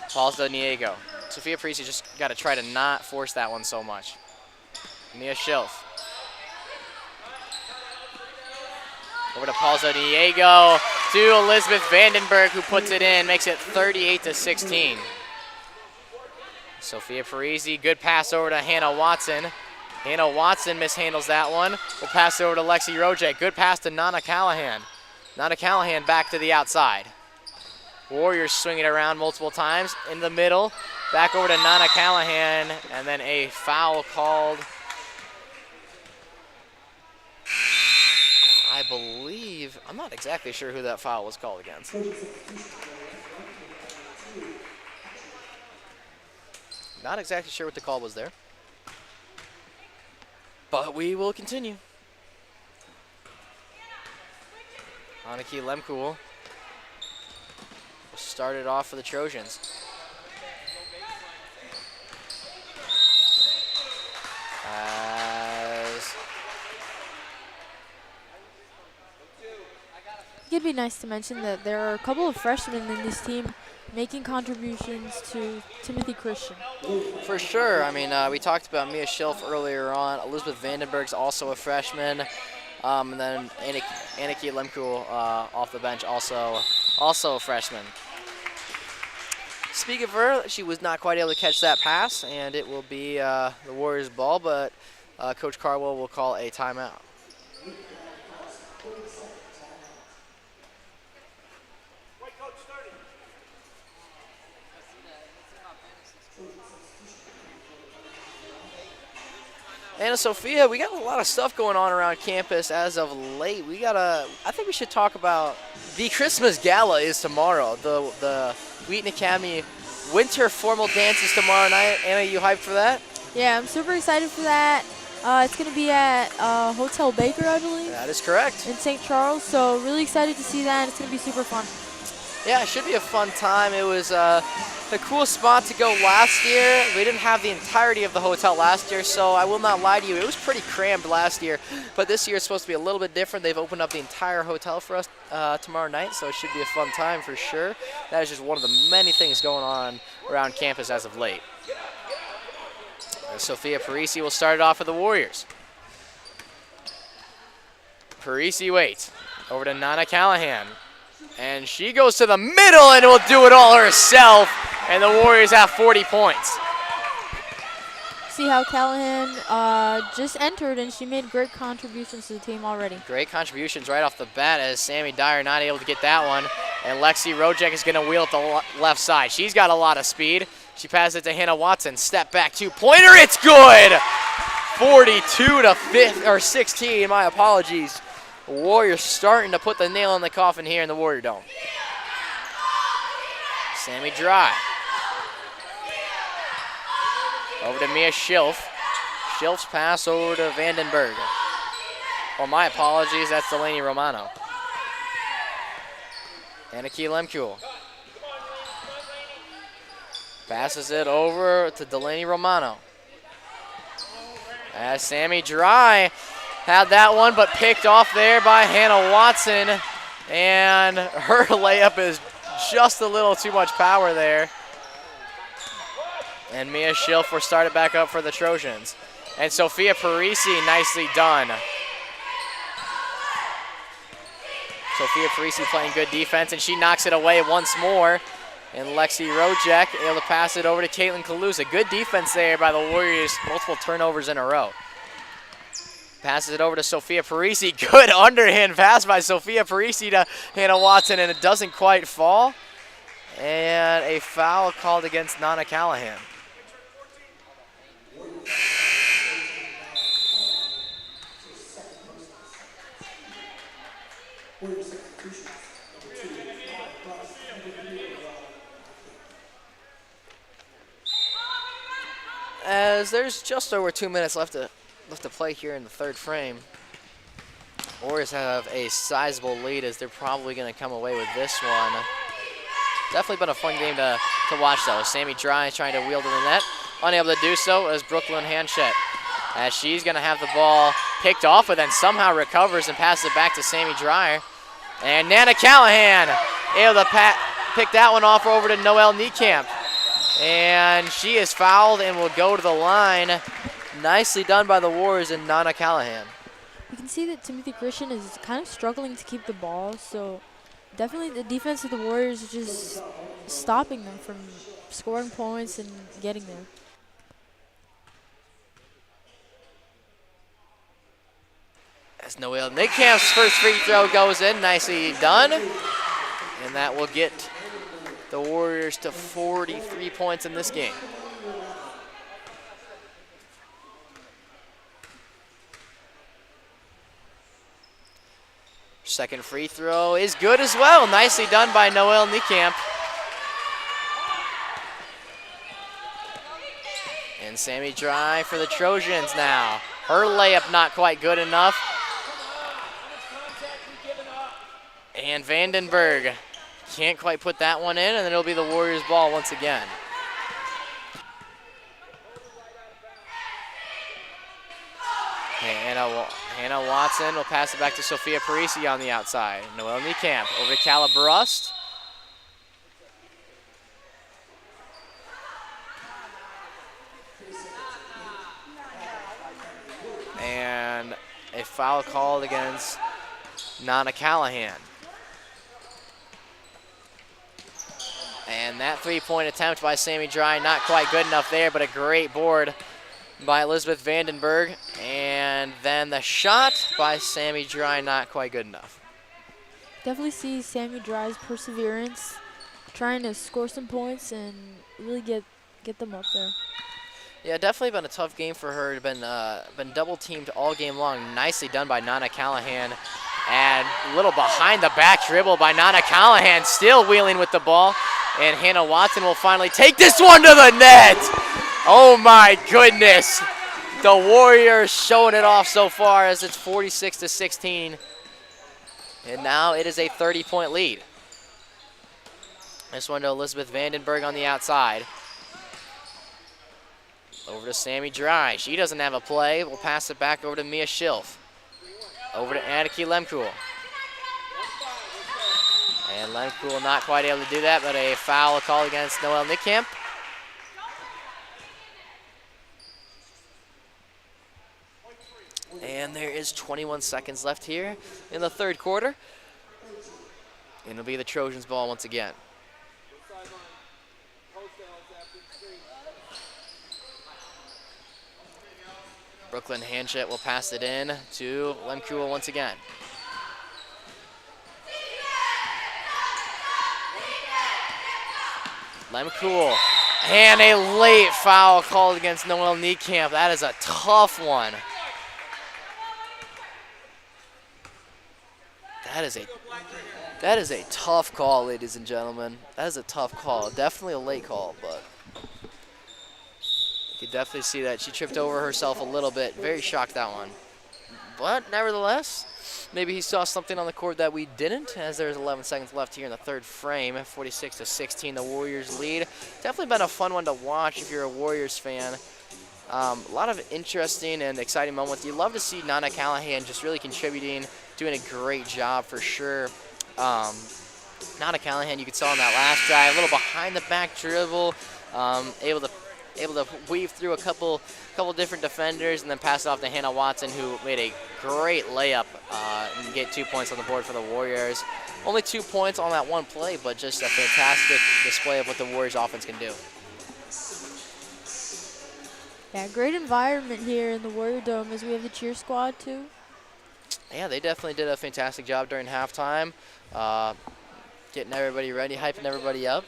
Pauls Del Niego. Sophia Parisi just got to try to not force that one so much. Mia Schilf. Over to Pauls Del Niego to Elizabeth Vandenberg, who puts it in, makes it 38 to 16. Sophia Parisi, good pass over to Hannah Watson. Hannah Watson mishandles that one. We'll pass it over to Lexi Rojek. Good pass to Nana Callahan. Nana Callahan back to the outside. Warriors swing it around multiple times in the middle. Back over to Nana Callahan, and then a foul called. I believe, I'm not exactly sure who that foul was called against. Not exactly sure what the call was there. But we will continue. Aniki Lemkool started off for the Trojans. It'd be nice to mention that there are a couple of freshmen in this team making contributions to Timothy Christian. For sure. I mean, we talked about Mia Schilf earlier on. Elizabeth Vandenberg's also a freshman. And then Aniki Lemkool off the bench, also a freshman. Speaking of her, she was not quite able to catch that pass, and it will be the Warriors' ball, but Coach Carwell will call a timeout. And Sophia, we got a lot of stuff going on around campus as of late. I think we should talk about the Christmas Gala is tomorrow. The Wheaton Academy Winter Formal Dance is tomorrow night. Anna, you hyped for that? Yeah, I'm super excited for that. It's going to be at Hotel Baker, I believe. That is correct. In St. Charles, so really excited to see that. It's going to be super fun. Yeah, it should be a fun time. It was a cool spot to go last year. We didn't have the entirety of the hotel last year, so I will not lie to you. It was pretty crammed last year, but this year it's supposed to be a little bit different. They've opened up the entire hotel for us tomorrow night, so it should be a fun time for sure. That is just one of the many things going on around campus as of late. Sophia Parisi will start it off for the Warriors. Parisi waits. Over to Nana Callahan. And she goes to the middle and will do it all herself. And the Warriors have 40 points. See how Callahan just entered, and she made great contributions to the team already. Great contributions right off the bat as Sammy Dyer not able to get that one. And Lexi Rojek is going to wheel it the left side. She's got a lot of speed. She passes it to Hannah Watson. Step back two-pointer. It's good! 42 to 16. My apologies. Warriors starting to put the nail in the coffin here in the Warrior Dome. Sammy Dry. Over to Mia Schilf. Schilf's pass over to Vandenberg. Oh, my apologies. That's Delaney Romano. Aniki Lemkuhl passes it over to Delaney Romano. As Sammy Dry had that one, but picked off there by Hannah Watson. And her layup is just a little too much power there. And Mia Schilf will start it back up for the Trojans. And Sophia Parisi, nicely done. Sophia Parisi playing good defense, and she knocks it away once more. And Lexi Rojek able to pass it over to Caitlin Kaluza. Good defense there by the Warriors, multiple turnovers in a row. Passes it over to Sophia Parisi. Good underhand pass by Sophia Parisi to Hannah Watson, and it doesn't quite fall. And a foul called against Nana Callahan. As there's just over 2 minutes left to play here in the third frame. Warriors have a sizable lead as they're probably going to come away with this one. Definitely been a fun game to watch though. Sammy Dry trying to wheel to the net. Unable to do so as Brooklyn Hanchett. As she's going to have the ball picked off, but then somehow recovers and passes it back to Sammy Dryer. And Nana Callahan able to pick that one off over to Noelle Niekamp. And she is fouled and will go to the line. Nicely done by the Warriors and Nana Callahan. You can see that Timothy Christian is kind of struggling to keep the ball, so definitely the defense of the Warriors is just stopping them from scoring points and getting there. As Noelle Nickhamp's first free throw goes in, nicely done. And that will get the Warriors to 43 points in this game. Second free throw is good as well. Nicely done by Noelle Niekamp. And Sammy Dry for the Trojans now. Her layup not quite good enough. And Vandenberg can't quite put that one in, and then it'll be the Warriors' ball once again. Hannah Watson will pass it back to Sophia Parisi on the outside. Noelle Niekamp over to Cala Brust. And a foul called against Nana Callahan. And that three-point attempt by Sammy Dry, not quite good enough there, but a great board by Elizabeth Vandenberg. And then the shot by Sammy Dry, not quite good enough. Definitely see Sammy Dry's perseverance, trying to score some points and really get them up there. Yeah, definitely been a tough game for her. Been double teamed all game long. Nicely done by Nana Callahan. And a little behind the back dribble by Nana Callahan, still wheeling with the ball. And Hannah Watson will finally take this one to the net. Oh my goodness. The Warriors showing it off so far as it's 46-16. And now it is a 30-point lead. This one to Elizabeth Vandenberg on the outside. Over to Sammy Dry. She doesn't have a play. We'll pass it back over to Mia Schilf. Over to Aniki Lemkuhl. And Lemkuhl not quite able to do that, but a foul call against Noelle Niekamp. And there is 21 seconds left here in the third quarter. And it'll be the Trojans' ball once again. Brooklyn Hanchett will pass it in to Lemkuhl once again. Lemkuhl, and a late foul called against Noelle Niekamp. That is a tough one. That is a tough call, ladies and gentlemen. That is a tough call. Definitely a late call, but you could definitely see that she tripped over herself a little bit. Very shocked that one. But nevertheless, Maybe he saw something on the court that we didn't, as there's 11 seconds left here in the third frame. 46-16, the Warriors lead. Definitely been a fun one to watch if you're a Warriors fan. A lot of interesting and exciting moments. You love to see Nana Callahan just really contributing, doing a great job for sure. Nana Callahan, you could saw on that last drive, a little behind the back dribble, able to weave through a couple different defenders and then pass it off to Hannah Watson, who made a great layup and get 2 points on the board for the Warriors. Only 2 points on that one play, but just a fantastic display of what the Warriors offense can do. Yeah, great environment here in the Warrior Dome as we have the cheer squad too. Yeah, they definitely did a fantastic job during halftime, getting everybody ready, hyping everybody up.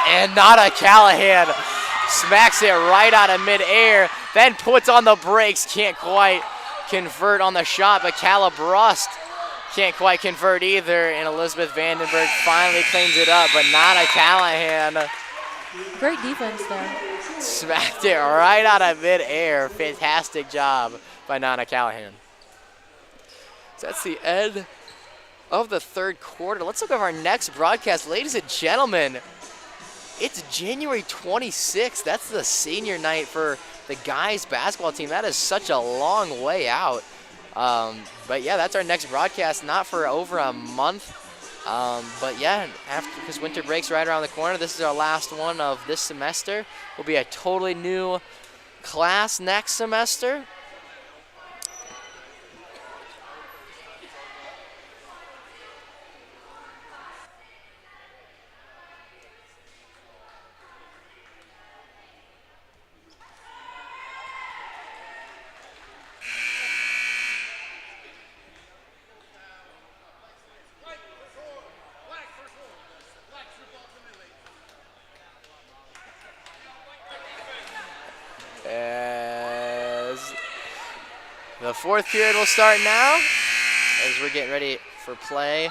And Nana Callahan smacks it right out of midair, then puts on the brakes, can't quite convert on the shot, but Calabrust can't quite convert either, and Elizabeth Vandenberg finally cleans it up, but Nana Callahan Great defense there. smacked it right out of midair. Fantastic job by Nana Callahan. So that's the end of the third quarter. Let's look at our next broadcast. Ladies and gentlemen, it's January 26th. That's the senior night for the guys basketball team. That is such a long way out. But yeah, that's our next broadcast, not for over a month. But yeah, because winter break's right around the corner, this is our last one of this semester. Will be a totally new class next semester. As the fourth period will start now, as we're getting ready for play.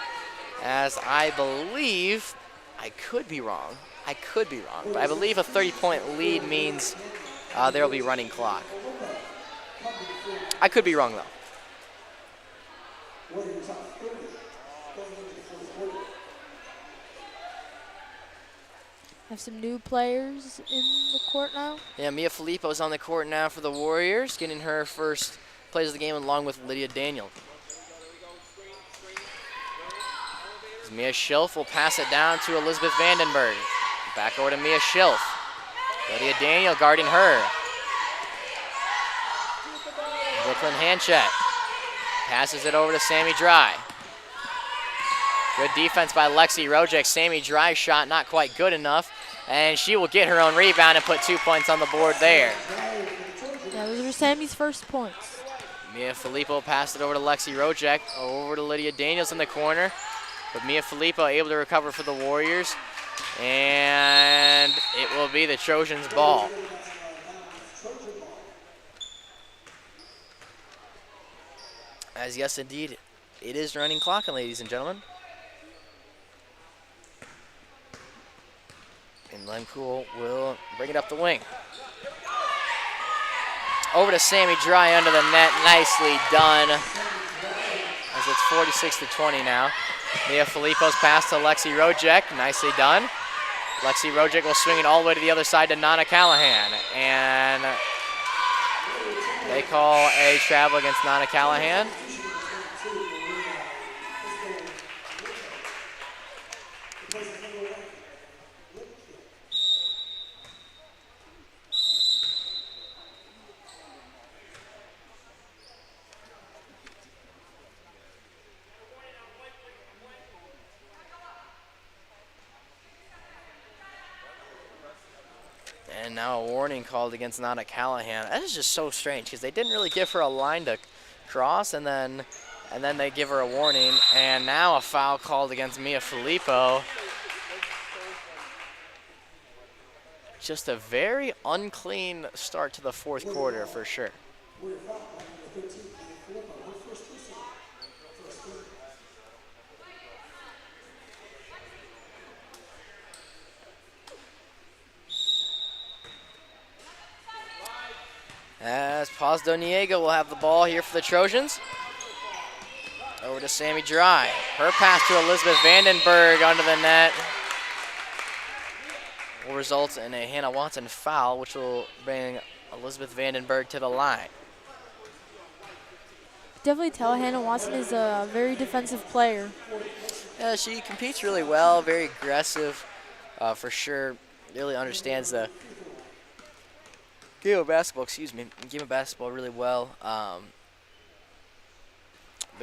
As I believe, I could be wrong, but I believe a 30-point lead means there will be running clock. I could be wrong, though. Have some new players in the court now. Yeah, Mia Filippo's on the court now for the Warriors, getting her first plays of the game along with Lydia Daniel. As Mia Schilf will pass it down to Elizabeth Vandenberg. Back over to Mia Schilf. Lydia Daniel guarding her. Brooklyn Hanchett passes it over to Sammy Dry. Good defense by Lexi Rojek. Sammy Dry's shot not quite good enough, and she will get her own rebound and put 2 points on the board there. Yeah, those were Sammy's first points. Mia Filippo passed it over to Lexi Rojek, over to Lydia Daniels in the corner. But Mia Filippo able to recover for the Warriors, and it will be the Trojans' ball. As yes, indeed, it is running clock, ladies and gentlemen. And Lemcool will bring it up the wing. Over to Sammy Dry under the net. Nicely done. As it's 46-20 now. Mia Filippo's pass to Lexi Rojek. Nicely done. Lexi Rojek will swing it all the way to the other side to Nana Callahan. And they call a travel against Nana Callahan. And now a warning called against Nana Callahan. That is just so strange because they didn't really give her a line to cross, and then they give her a warning. And now a foul called against Mia Filippo. Just a very unclean start to the fourth quarter for sure. As Paz Doniego will have the ball here for the Trojans. Over to Sammy Dry. Her pass to Elizabeth Vandenberg under the net will result in a Hannah Watson foul, which will bring Elizabeth Vandenberg to the line. Definitely tell Hannah Watson is a very defensive player. Yeah, she competes really well, very aggressive, for sure. Really understands the game of basketball really well. But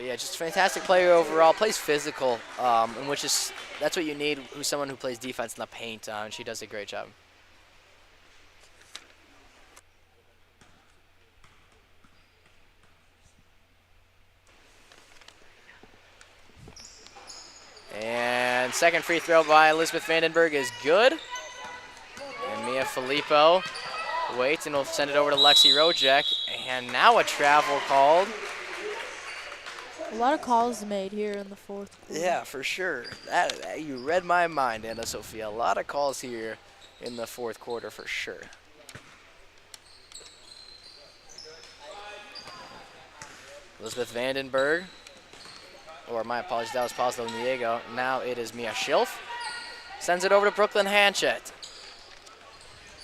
yeah, just a fantastic player overall. Plays physical, and that's what you need. Who's someone who plays defense in the paint, and she does a great job. And second free throw by Elizabeth Vandenberg is good. And Mia Filippo waits and will send it over to Lexi Rojek. And now a travel called. A lot of calls made here in the fourth quarter. Yeah, for sure. You read my mind, Anna Sophia. A lot of calls here in the fourth quarter for sure. Elizabeth Vandenberg. Or my apologies, that was Paz Diego. Now it is Mia Schilf. Sends it over to Brooklyn Hanchett.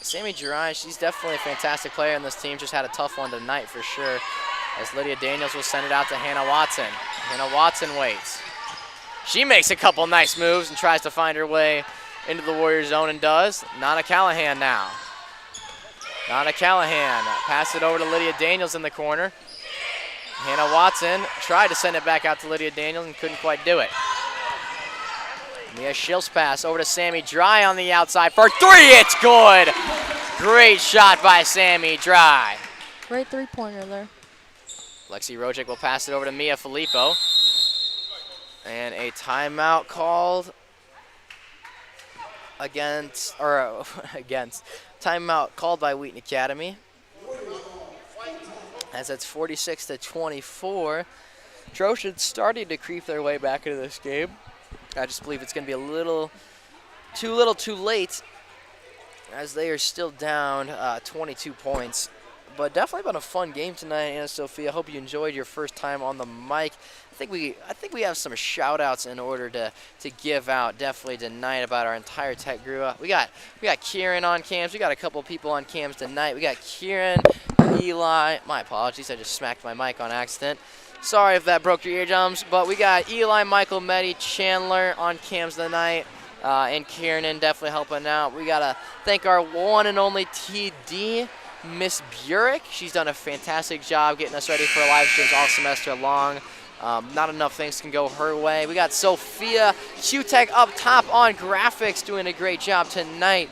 Sammy Duran, she's definitely a fantastic player in this team. Just had a tough one tonight for sure. As Lydia Daniels will send it out to Hannah Watson. Hannah Watson waits. She makes a couple nice moves and tries to find her way into the Warrior zone and does. Nana Callahan now. Nana Callahan pass it over to Lydia Daniels in the corner. Hannah Watson tried to send it back out to Lydia Daniels and couldn't quite do it. Mia Schilf's pass over to Sammy Dry on the outside for three. It's good. Great shot by Sammy Dry. Great three-pointer there. Lexi Rojek will pass it over to Mia Filippo. And a timeout called timeout called by Wheaton Academy. As it's 46-24. Trojans starting to creep their way back into this game. I just believe it's going to be a little too late, as they are still down 22 points. But definitely been a fun game tonight, Anna Sophia. I hope you enjoyed your first time on the mic. I think we have some shout outs in order to give out definitely tonight about our entire tech group. We got Kieran on cams. We got a couple people on cams tonight. We got Kieran, Eli. My apologies, I just smacked my mic on accident. Sorry if that broke your eardrums, but we got Eli, Michael, Meddy, Chandler on cams tonight, and Kieran definitely helping out. We gotta thank our one and only TD, Miss Burek. She's done a fantastic job getting us ready for live streams all semester long. Not enough things can go her way. We got Sophia Q-Tech up top on graphics doing a great job tonight.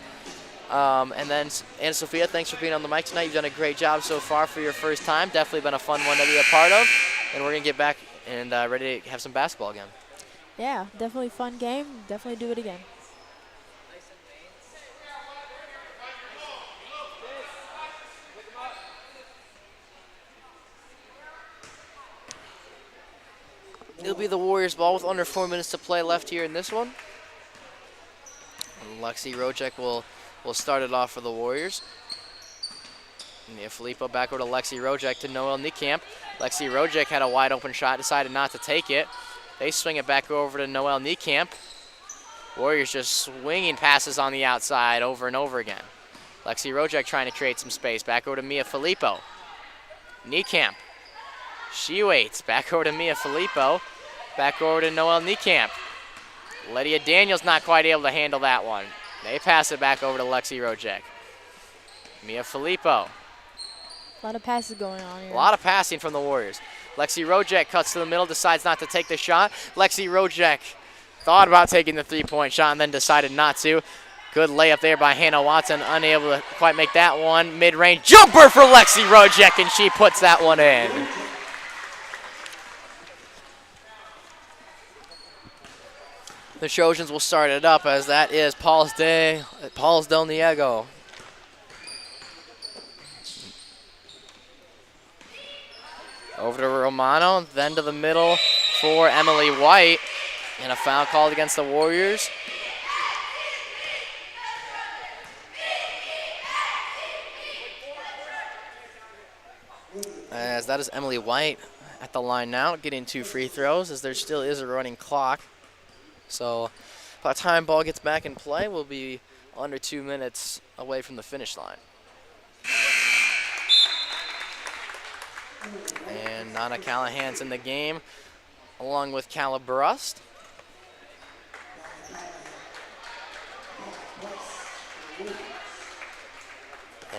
And then Anna Sophia, thanks for being on the mic tonight. You've done a great job so far for your first time. Definitely been a fun one to be a part of. And we're going to get back and ready to have some basketball again. Yeah, definitely fun game. Definitely do it again. It'll be the Warriors ball with under 4 minutes to play left here in this one. And Lexi Rojek will start it off for the Warriors. Mia Filippo back over to Lexi Rojek to Noelle Niekamp. Lexi Rojek had a wide open shot, decided not to take it. They swing it back over to Noelle Niekamp. Warriors just swinging passes on the outside over and over again. Lexi Rojek trying to create some space. Back over to Mia Filippo. Niekamp. She waits. Back over to Mia Filippo. Back over to Noelle Niekamp. Lydia Daniels not quite able to handle that one. They pass it back over to Lexi Rojek. Mia Filippo. A lot of passes going on here. A lot of passing from the Warriors. Lexi Rojek cuts to the middle, decides not to take the shot. Lexi Rojek thought about taking the three-point shot and then decided not to. Good layup there by Hannah Watson, unable to quite make that one. Mid-range jumper for Lexi Rojek, and she puts that one in. The Trojans will start it up, as that is Paul's Del Niego. Over to Romano, then to the middle for Emily White. And a foul called against the Warriors. as that is Emily White at the line now, getting 2 free throws as there still is a running clock. So by the time ball gets back in play, we'll be under 2 minutes away from the finish line. And Nana Callahan's in the game, along with Calla Brust.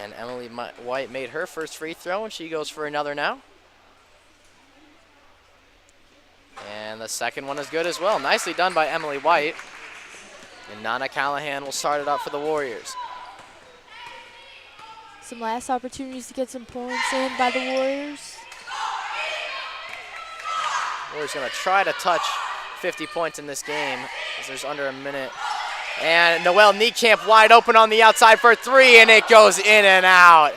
And Emily White made her first free throw, and she goes for another now. And the second one is good as well. Nicely done by Emily White. And Nana Callahan will start it up for the Warriors. Some last opportunities to get some points in by the Warriors. Warriors going to try to touch 50 points in this game as there's under a minute. And Noelle Niekamp wide open on the outside for 3, and it goes in and out.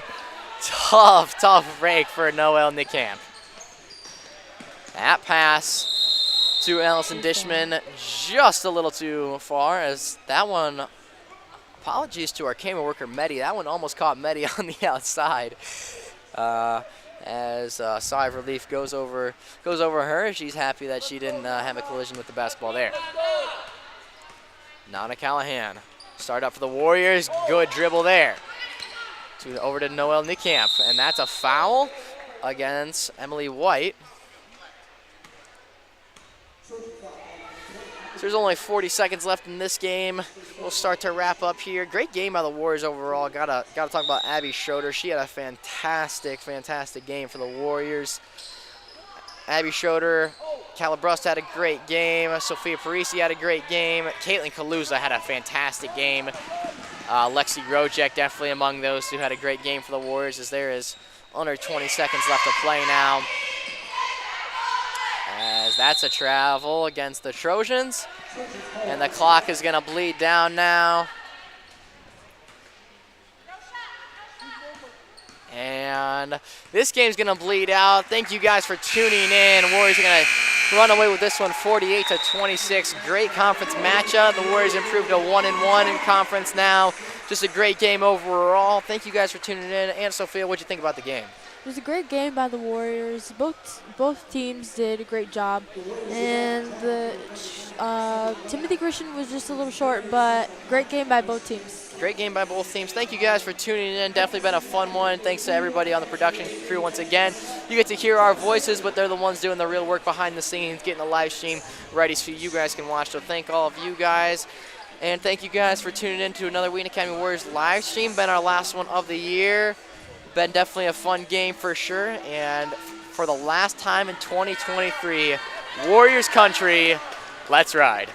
Tough break for Noelle Niekamp. That pass to Allison Dishman just a little too far, as that one, apologies to our camera worker Medi, that one almost caught Medi on the outside. As sigh of relief goes over her. She's happy that she didn't have a collision with the basketball there. Nana Callahan, start up for the Warriors. Good dribble there. Over to Noelle Niekamp, and that's a foul against Emily White. So there's only 40 seconds left in this game. We'll start to wrap up here. Great game by the Warriors overall. Gotta talk about Abby Schroeder. She had a fantastic game for the Warriors. Abby Schroeder, Calla Brust had a great game. Sophia Parisi had a great game. Caitlin Kaluza had a fantastic game. Lexi Grojek definitely among those who had a great game for the Warriors, as there is under 20 seconds left to play now. As that's a travel against the Trojans. And the clock is going to bleed down now. And this game's going to bleed out. Thank you guys for tuning in. Warriors are going to run away with this one 48-26. Great conference matchup. The Warriors improved to 1-1 in conference now. Just a great game overall. Thank you guys for tuning in. And Sophia, what'd you think about the game? It was a great game by the Warriors. Both teams did a great job. And the Timothy Christian was just a little short, but great game by both teams. Great game by both teams. Thank you guys for tuning in. Definitely been a fun one. Thanks to everybody on the production crew once again. You get to hear our voices, but they're the ones doing the real work behind the scenes, getting the live stream ready so you guys can watch. So thank all of you guys. And thank you guys for tuning in to another Wheaton Academy Warriors live stream. Been our last one of the year. Been definitely a fun game for sure. And for the last time in 2023, Warriors country, let's ride.